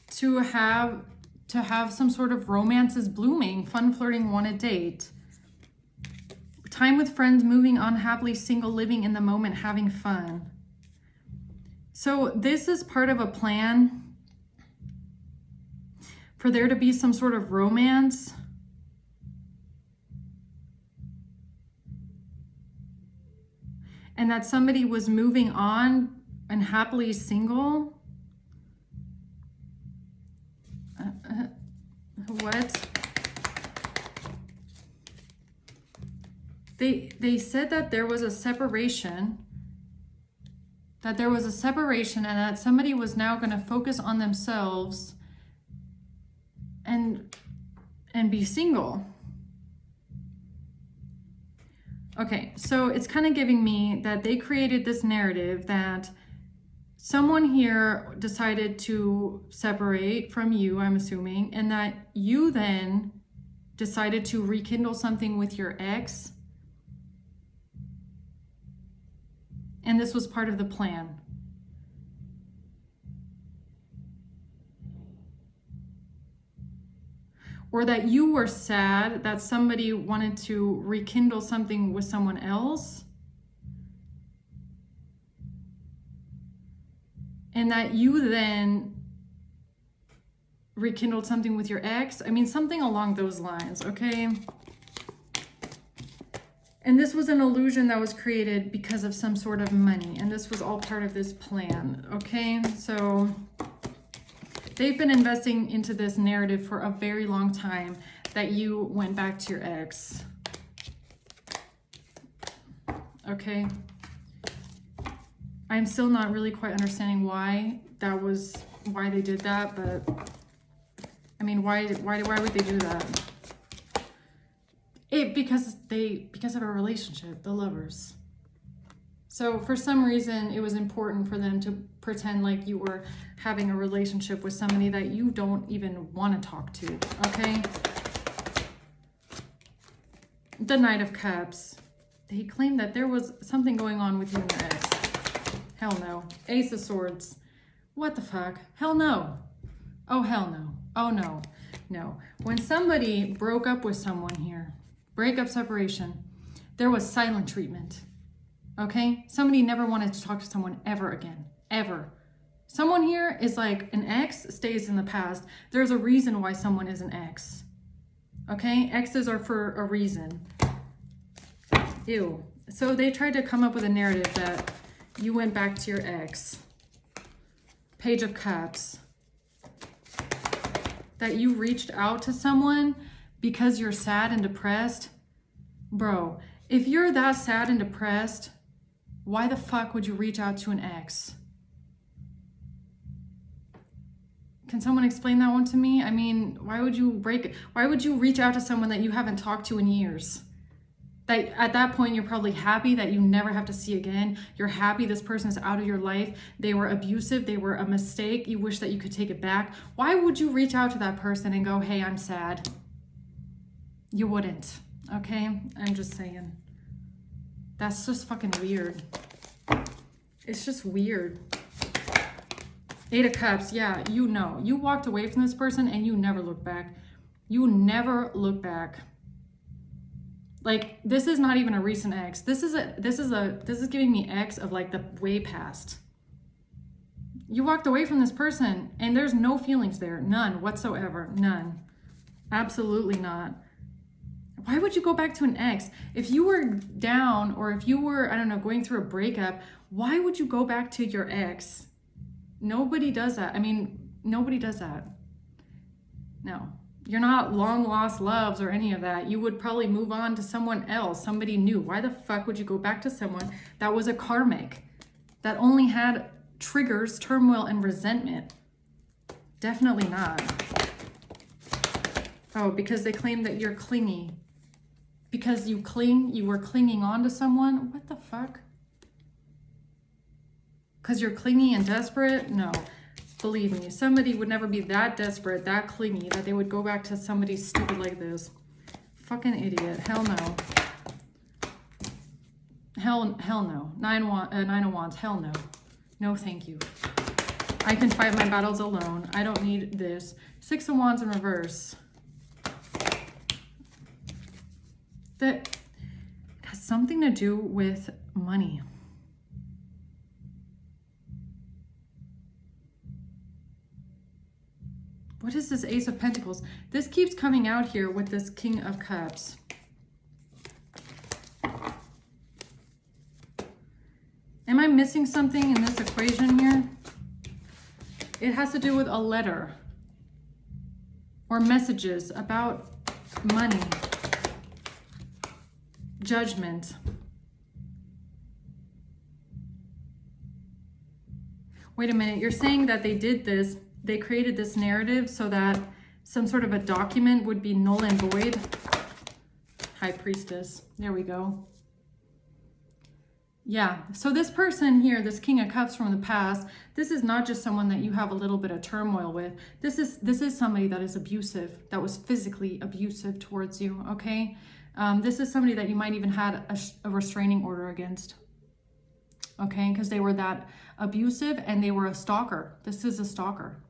to have some sort of romances blooming, fun flirting, want a date. Time with friends, moving on happily, single, living in the moment, having fun. So this is part of a plan for there to be some sort of romance. And that somebody was moving on and happily single. What? They said that there was a separation, and that somebody was now going to focus on themselves and be single. Okay, so it's kind of giving me that they created this narrative that someone here decided to separate from you, I'm assuming, and that you then decided to rekindle something with your ex. And this was part of the plan. or that you were sad that somebody wanted to rekindle something with someone else, and that you then rekindled something with your ex. I mean, something along those lines, okay? And this was an illusion that was created because of some sort of money. And this was all part of this plan, okay? So they've been investing into this narrative for a very long time that you went back to your ex. Okay? I'm still not really quite understanding why they did that, but I mean, why would they do that? Because of a relationship, the lovers. So for some reason, it was important for them to pretend like you were having a relationship with somebody that you don't even want to talk to, okay? The Knight of Cups. They claimed that there was something going on with you and your ex. Hell no. Ace of Swords. What the fuck? Hell no. Oh, hell no. Oh, no. No. When somebody broke up with someone here, breakup, separation, there was silent treatment. Okay? Somebody never wanted to talk to someone ever again. Ever. Someone here is like, an ex stays in the past. There's a reason why someone is an ex. Okay? Exes are for a reason. Ew. So they tried to come up with a narrative that you went back to your ex. Page of Cups. That you reached out to someone because you're sad and depressed. Bro, if you're that sad and depressed, why the fuck would you reach out to an ex? Can someone explain that one to me? I mean, why would you reach out to someone that you haven't talked to in years? That at that point, you're probably happy that you never have to see again. You're happy this person is out of your life. They were abusive. They were a mistake. You wish that you could take it back. Why would you reach out to that person and go, hey, I'm sad? You wouldn't, okay? I'm just saying. That's just fucking weird. It's just weird. Eight of Cups, yeah, you know. You walked away from this person and you never look back. You never look back. Like, this is not even a recent ex. This is giving me ex of like the way past. You walked away from this person and there's no feelings there. None whatsoever. None. Absolutely not. Why would you go back to an ex? If you were down or if you were, I don't know, going through a breakup, why would you go back to your ex? Nobody does that. I mean, nobody does that. No. You're not long lost loves or any of that. You would probably move on to someone else, somebody new. Why the fuck would you go back to someone that was a karmic, that only had triggers, turmoil, and resentment? Definitely not. Oh, because they claim that you're clingy. Because you were clinging on to someone? What the fuck? Because you're clingy and desperate? No. Believe me, somebody would never be that desperate, that clingy, that they would go back to somebody stupid like this. Fucking idiot. Hell no. Hell no. Nine of Wands. Hell no. No, thank you. I can fight my battles alone. I don't need this. Six of Wands in reverse. That has something to do with money. What is this Ace of Pentacles? This keeps coming out here with this King of Cups. Am I missing something in this equation here? It has to do with a letter or messages about money, judgment. Wait a minute, you're saying that they did this, they created this narrative so that some sort of a document would be null and void? High Priestess, there we go. Yeah, so this person here, this King of Cups from the past, this is not just someone that you have a little bit of turmoil with. This is somebody that is abusive, that was physically abusive towards you, okay? This is somebody that you might even had a restraining order against, okay? Because they were that abusive and they were a stalker. This is a stalker,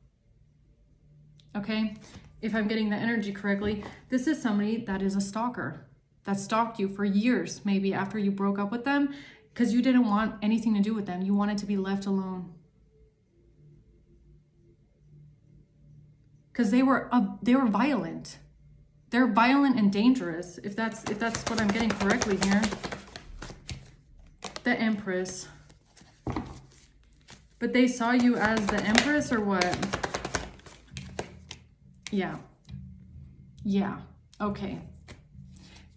okay? if I'm getting the energy correctly, this is somebody that is a stalker, that stalked you for years, maybe after you broke up with them, because you didn't want anything to do with them. You wanted to be left alone. Because they were violent. They're violent and dangerous, if that's what I'm getting correctly here. The Empress. But they saw you as the Empress or what? Yeah. Yeah. Okay.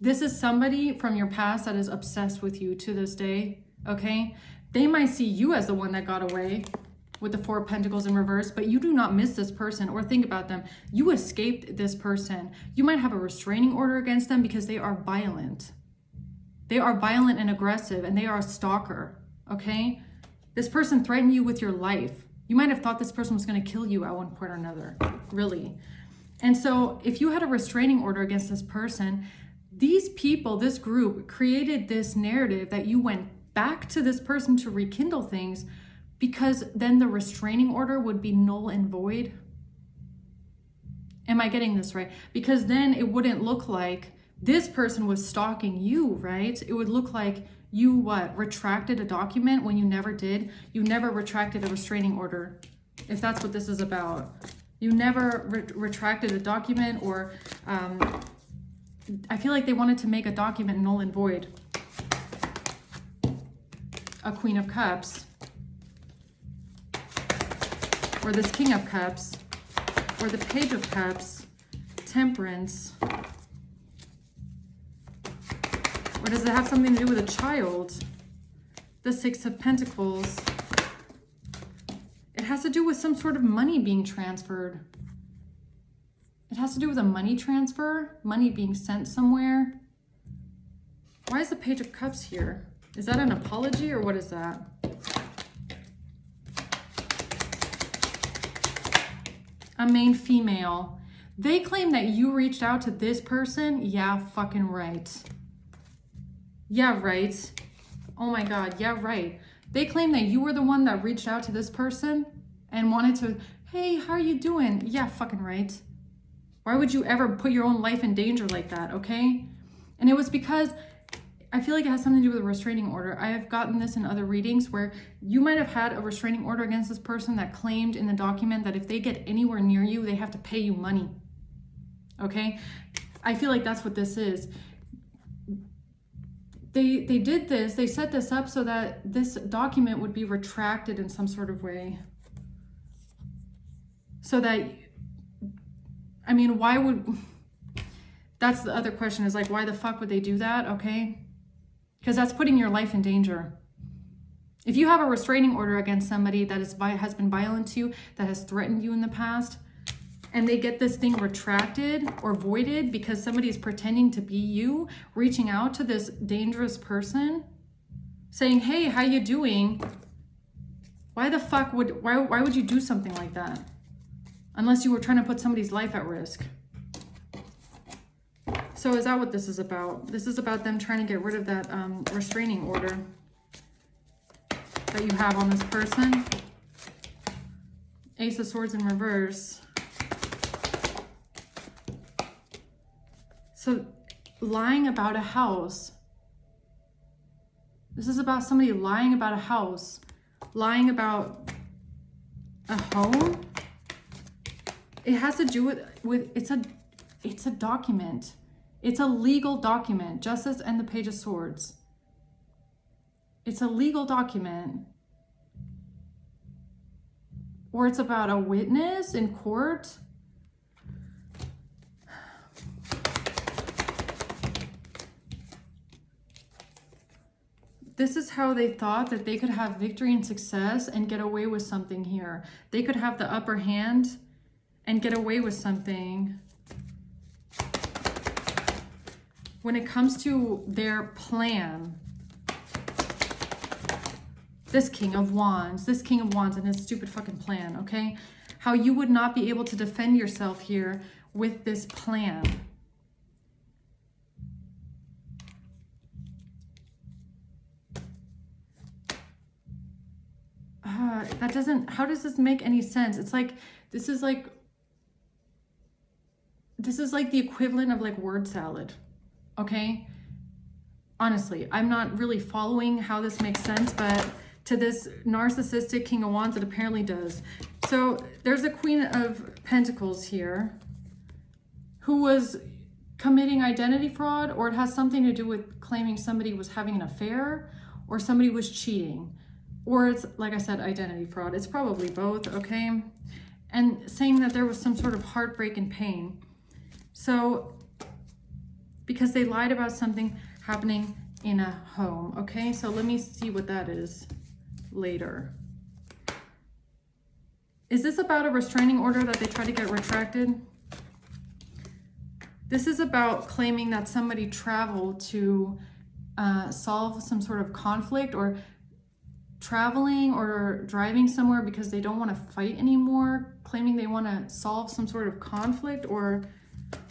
This is somebody from your past that is obsessed with you to this day. Okay. They might see you as the one that got away with the Four of Pentacles in reverse, but you do not miss this person or think about them. You escaped this person. You might have a restraining order against them because they are violent. They are violent and aggressive, and they are a stalker. Okay. This person threatened you with your life. You might have thought this person was going to kill you at one point or another. Really. And so if you had a restraining order against this person, these people, this group, created this narrative that you went back to this person to rekindle things, because then the restraining order would be null and void. Am I getting this right? Because then it wouldn't look like this person was stalking you, right? It would look like you, what, retracted a document when you never did. You never retracted a restraining order, if that's what this is about. You never retracted a document, or I feel like they wanted to make a document null and void. A Queen of Cups, or this King of Cups, or the Page of Cups, Temperance. Or does it have something to do with a child? The Six of Pentacles. It has to do with some sort of money being transferred. It has to do with a money transfer, money being sent somewhere. Why is the Page of Cups here? Is that an apology, or what is that? A main female. They claim that you reached out to this person. Yeah, fucking right. Yeah, right. Oh my God, yeah, right. They claim that you were the one that reached out to this person and wanted to, hey, how are you doing? Yeah, fucking right. Why would you ever put your own life in danger like that, okay? And it was because I feel like it has something to do with a restraining order. I have gotten this in other readings where you might have had a restraining order against this person that claimed in the document that if they get anywhere near you, they have to pay you money, okay? I feel like that's what this is. They did this, they set this up so that this document would be retracted in some sort of way. So that, I mean, why would, that's the other question, is like, why the fuck would they do that, okay? Because that's putting your life in danger. If you have a restraining order against somebody that has been violent to you, that has threatened you in the past, and they get this thing retracted or voided because somebody is pretending to be you, reaching out to this dangerous person, saying, hey, how you doing? Why the fuck why would you do something like that? Unless you were trying to put somebody's life at risk. So is that what this is about? This is about them trying to get rid of that restraining order that you have on this person. Ace of Swords in reverse. So lying about a house. This is about somebody lying about a house, lying about a home. It has to do with it's a document. It's a legal document, Justice and the Page of Swords. It's a legal document. Or it's about a witness in court. This is how they thought that they could have victory and success and get away with something here. They could have the upper hand and get away with something. When it comes to their plan, this King of Wands and his stupid fucking plan, okay? How you would not be able to defend yourself here with this plan. That doesn't, how does this make any sense? It's like, this is like, this is like the equivalent of like word salad, okay? Honestly, I'm not really following how this makes sense, but to this narcissistic King of Wands, it apparently does. So there's a Queen of Pentacles here who was committing identity fraud, or it has something to do with claiming somebody was having an affair or somebody was cheating, or it's, like I said, identity fraud. It's probably both, okay? And saying that there was some sort of heartbreak and pain. So, because they lied about something happening in a home, okay? So let me see what that is later. Is this about a restraining order that they try to get retracted? This is about claiming that somebody traveled to solve some sort of conflict, or traveling or driving somewhere because they don't want to fight anymore, claiming they want to solve some sort of conflict or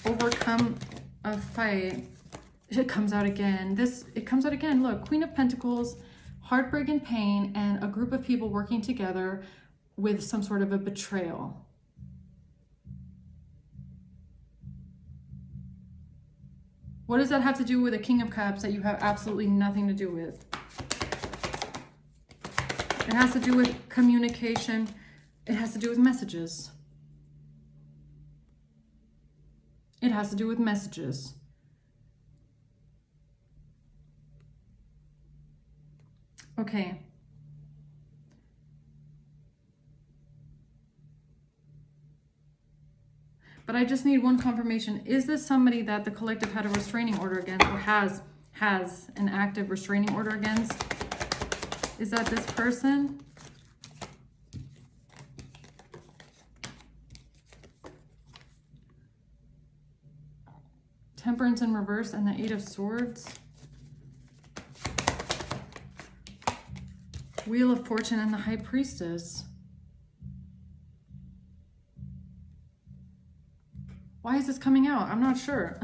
overcome a fight. It comes out again. It comes out again. Look, Queen of Pentacles, heartbreak and pain, and a group of people working together with some sort of a betrayal. What does that have to do with a King of Cups that you have absolutely nothing to do with? It has to do with communication. It has to do with messages. It has to do with messages. Okay. But I just need one confirmation. Is this somebody that the collective had a restraining order against, or has an active restraining order against? Is that this person? Temperance in reverse and the Eight of Swords. Wheel of Fortune and the High Priestess. Why is this coming out? I'm not sure.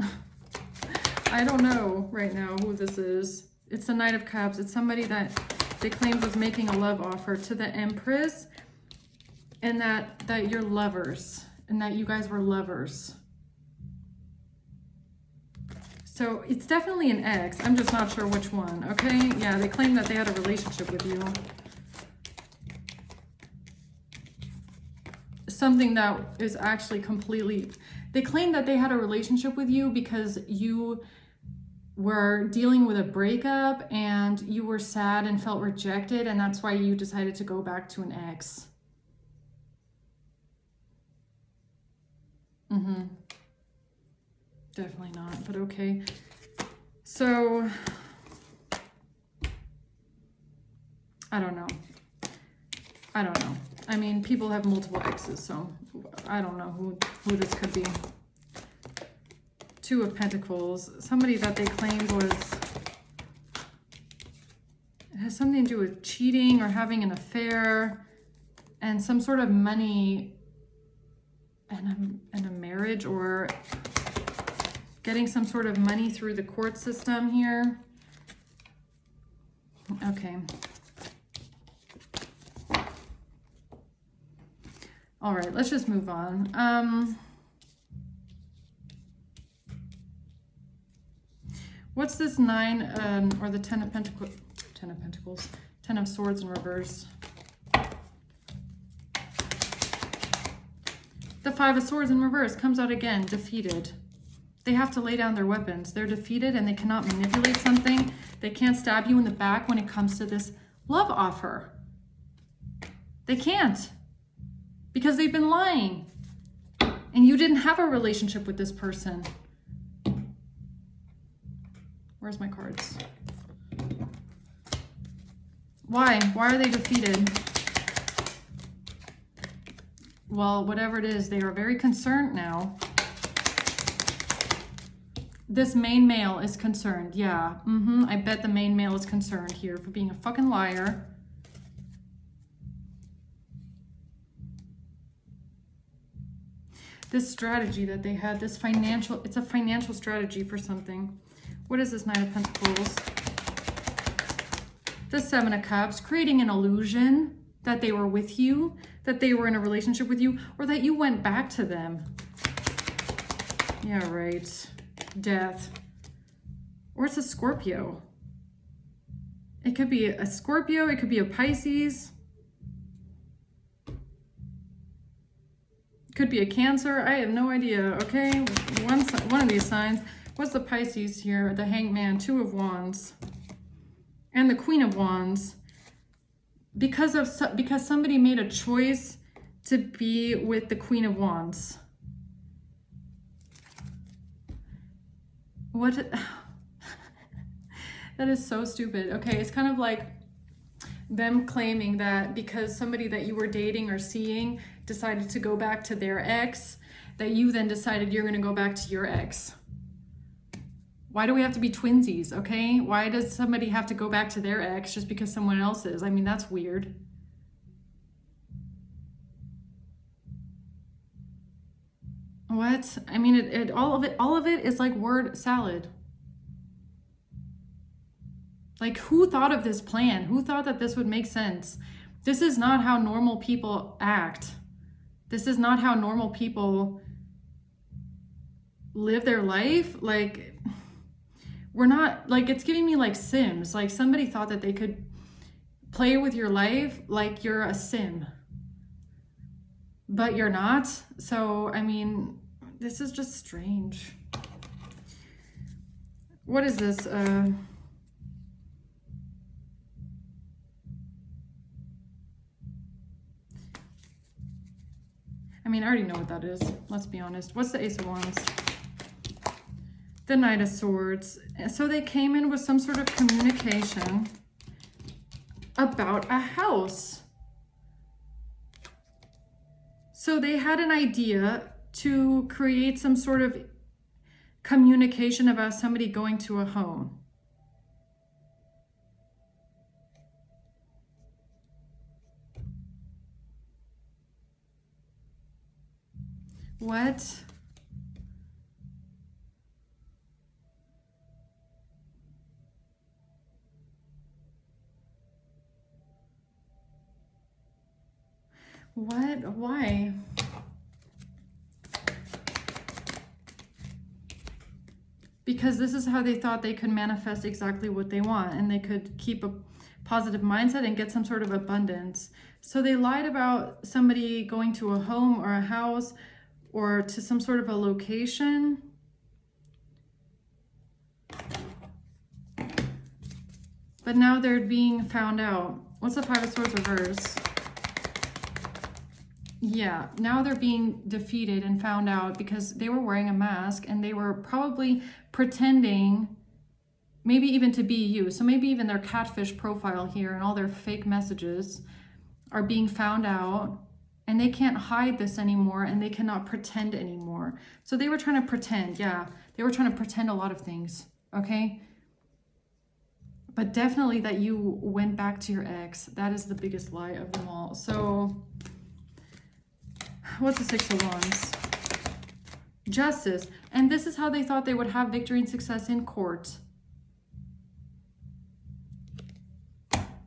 I don't know right now who this is. It's the Knight of Cups. It's somebody that they claimed was making a love offer to the Empress, and that you're lovers, and that you guys were lovers. So it's definitely an ex. I'm just not sure which one, okay? Yeah, they claim that they had a relationship with you. Something that is actually completely... They claim that they had a relationship with you because you were dealing with a breakup and you were sad and felt rejected, and that's why you decided to go back to an ex. Definitely not, but okay. So, I don't know. I mean, people have multiple exes, so I don't know who this could be. Two of Pentacles. Somebody that they claimed was... It has something to do with cheating or having an affair and some sort of money and a marriage, or getting some sort of money through the court system here. Okay. All right, let's just move on. What's this 9 or the 10 of Pentacles? 10 of Swords in reverse. The 5 of Swords in reverse comes out again, defeated. They have to lay down their weapons. They're defeated and they cannot manipulate something. They can't stab you in the back when it comes to this love offer. They can't, because they've been lying. And you didn't have a relationship with this person. Where's my cards? Why? Why are they defeated? Well, whatever it is, they are very concerned now. This main male is concerned. Yeah, I bet the main male is concerned here for being a fucking liar. This strategy that they had, this financial, it's a financial strategy for something. What is this 9 of Pentacles? The 7 of Cups, creating an illusion that they were with you, that they were in a relationship with you, or that you went back to them. Yeah, right. Death. Or it's a Scorpio. It could be a Scorpio. It could be a Pisces. Could be a Cancer. I have no idea. Okay, one of these signs. What's the Pisces here? The Hangman, Two of Wands, and the Queen of Wands. Because somebody made a choice to be with the Queen of Wands. What? That is so stupid. Okay, it's kind of like them claiming that because somebody that you were dating or seeing decided to go back to their ex, that you then decided you're going to go back to your ex. Why do we have to be twinsies, okay? Why does somebody have to go back to their ex just because someone else is? I mean, that's weird. What? I mean, all of it is like word salad. Like, who thought of this plan? Who thought that this would make sense? This is not how normal people act. This is not how normal people live their life. Like, we're not, like, it's giving me like Sims. Like, somebody thought that they could play with your life like you're a Sim. But you're not. So, I mean, this is just strange. What is this? I mean, I already know what that is. Let's be honest. What's the Ace of Wands? The Knight of Swords. So they came in with some sort of communication about a house. So they had an idea to create some sort of communication about somebody going to a home. What? What? Why? Because this is how they thought they could manifest exactly what they want, and they could keep a positive mindset and get some sort of abundance. So they lied about somebody going to a home or a house or to some sort of a location. But now they're being found out. What's the Five of Swords reverse? Yeah, now they're being defeated and found out because they were wearing a mask and they were probably pretending maybe even to be you. So maybe even their catfish profile here and all their fake messages are being found out, and they can't hide this anymore and they cannot pretend anymore. So they were trying to pretend. Yeah, they were trying to pretend a lot of things. Okay. But definitely that you went back to your ex. That is the biggest lie of them all. So what's the Six of Wands? Justice. And this is how they thought they would have victory and success in court.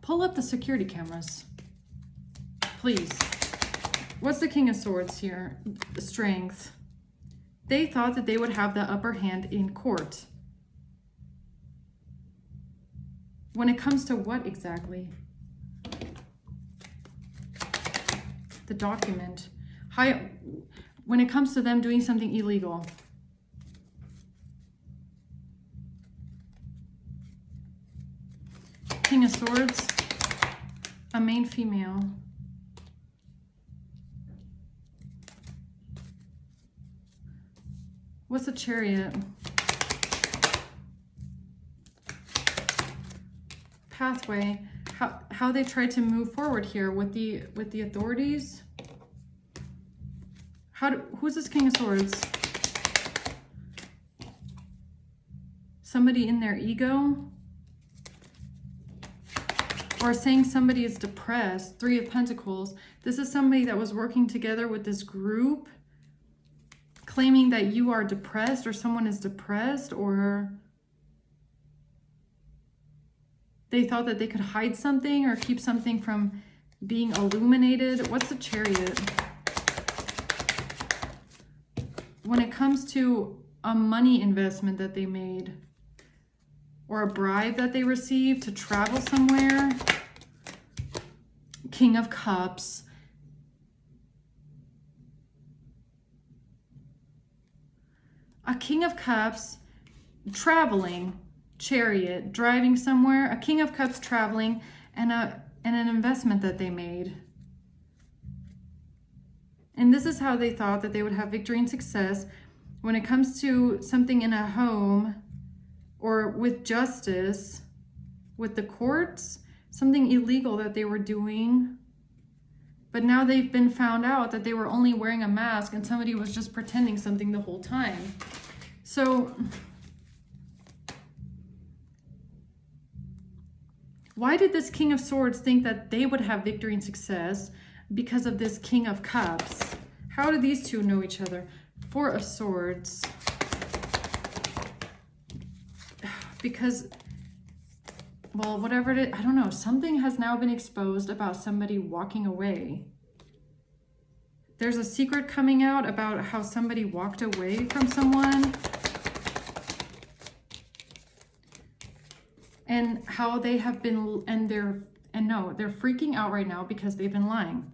Pull up the security cameras, please. What's the King of Swords here? Strength. They thought that they would have the upper hand in court. When it comes to what exactly? The document. When it comes to them doing something illegal. King of Swords. A main female. What's a Chariot? Pathway. How they tried to move forward here with the authorities. Who's this King of Swords? Somebody in their ego? Or saying somebody is depressed. Three of Pentacles. This is somebody that was working together with this group, claiming that you are depressed or someone is depressed, or they thought that they could hide something or keep something from being illuminated. What's the Chariot? When it comes to a money investment that they made, or a bribe that they received to travel somewhere. King of Cups. A King of Cups traveling, Chariot, driving somewhere. A King of Cups traveling, and an investment that they made. And this is how they thought that they would have victory and success when it comes to something in a home or with justice, with the courts, something illegal that they were doing. But now they've been found out that they were only wearing a mask and somebody was just pretending something the whole time. So why did this King of Swords think that they would have victory and success because of this King of Cups? How do these two know each other? Four of Swords. Because, well, whatever it is, I don't know, something has now been exposed about somebody walking away. There's a secret coming out about how somebody walked away from someone. And how they have been, they're freaking out right now because they've been lying.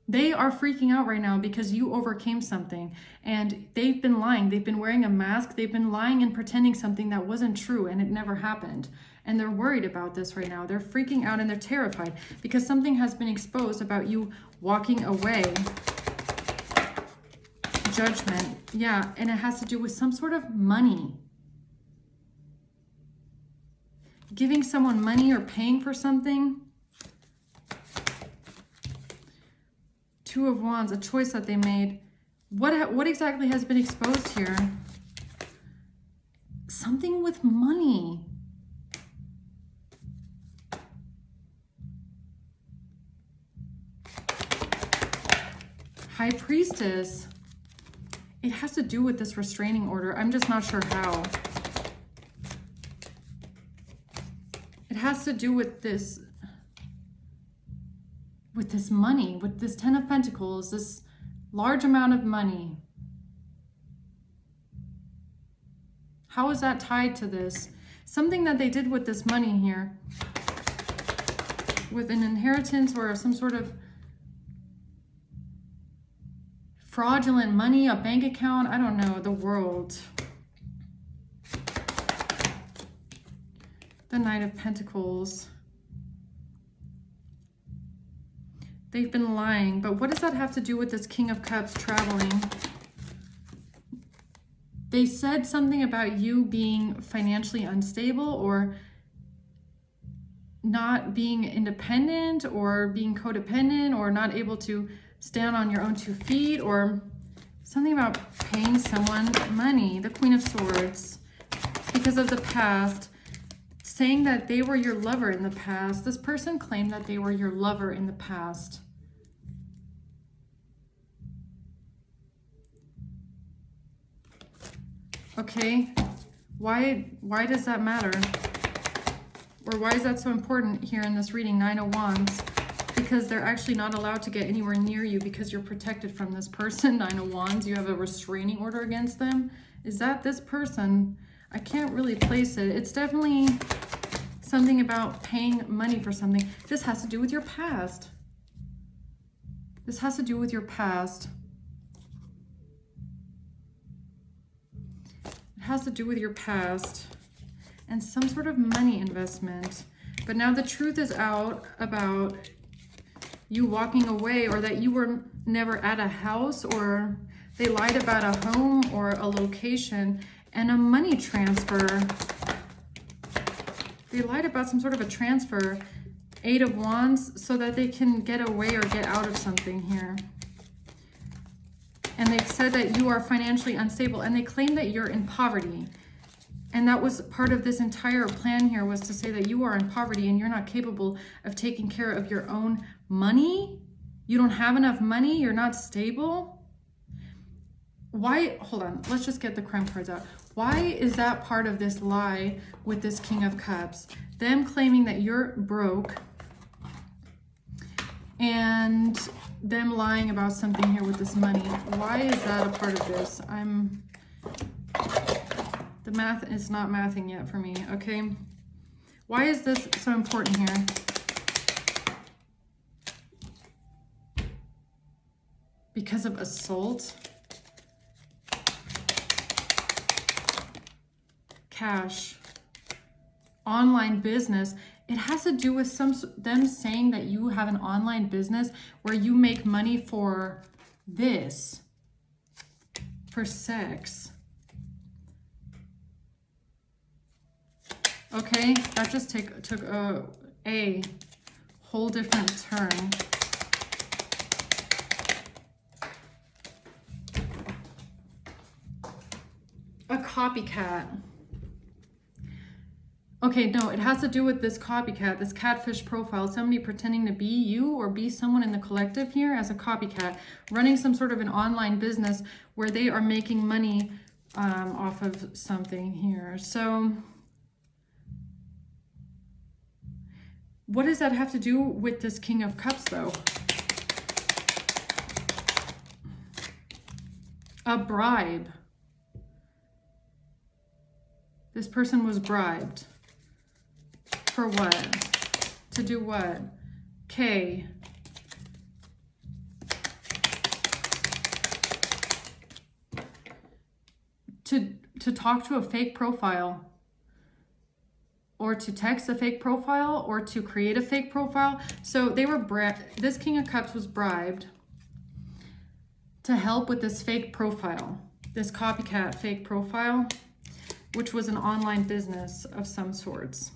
They are freaking out right now because you overcame something, and they've been lying. They've been wearing a mask. They've been lying and pretending something that wasn't true, and it never happened. And they're worried about this right now. They're freaking out and they're terrified because something has been exposed about you walking away. Judgment. Yeah, and it has to do with some sort of money. Giving someone money or paying for something. Two of Wands, a choice that they made. What exactly has been exposed here? Something with money. High Priestess. It has to do with this restraining order. I'm just not sure how. It has to do with this money, with this Ten of Pentacles, this large amount of money. How is that tied to this? Something that they did with this money here, with an inheritance or some sort of fraudulent money, a bank account, I don't know, the World. The Knight of Pentacles. They've been lying, but what does that have to do with this King of Cups traveling? They said something about you being financially unstable or not being independent or being codependent or not able to stand on your own 2 feet, or something about paying someone money. The Queen of Swords, because of the past, saying that they were your lover in the past. This person claimed that they were your lover in the past. Okay, why does that matter? Or why is that so important here in this reading? Nine of Wands. Because they're actually not allowed to get anywhere near you because you're protected from this person. Nine of Wands, you have a restraining order against them. Is that this person? I can't really place it. It's definitely something about paying money for something. This has to do with your past. This has to do with your past. It has to do with your past and some sort of money investment. But now the truth is out about you walking away, or that you were never at a house, or they lied about a home or a location, and a money transfer. They lied about some sort of a transfer. Eight of Wands, so that they can get away or get out of something here. And they said that you are financially unstable, and they claim that you're in poverty. And that was part of this entire plan here, was to say that you are in poverty and you're not capable of taking care of your own money. You don't have enough money. You're not stable. Why? Hold on. Let's just get the crime cards out. Why is that part of this lie with this King of Cups? Them claiming that you're broke and them lying about something here with this money. Why is that a part of this? The math is not mathing yet for me, okay? Why is this so important here? Because of assault. Cash. Online business. It has to do with them saying that you have an online business where you make money for this, for sex. Okay, that just took a whole different turn. A copycat. Okay, no, it has to do with this copycat, this catfish profile, somebody pretending to be you or be someone in the collective here as a copycat, running some sort of an online business where they are making money off of something here. So what does that have to do with this King of Cups, though? A bribe. This person was bribed. For what? To do what? K. To talk to a fake profile. Or to text a fake profile, or to create a fake profile. So they were this King of Cups was bribed to help with this fake profile, this copycat fake profile, which was an online business of some sorts.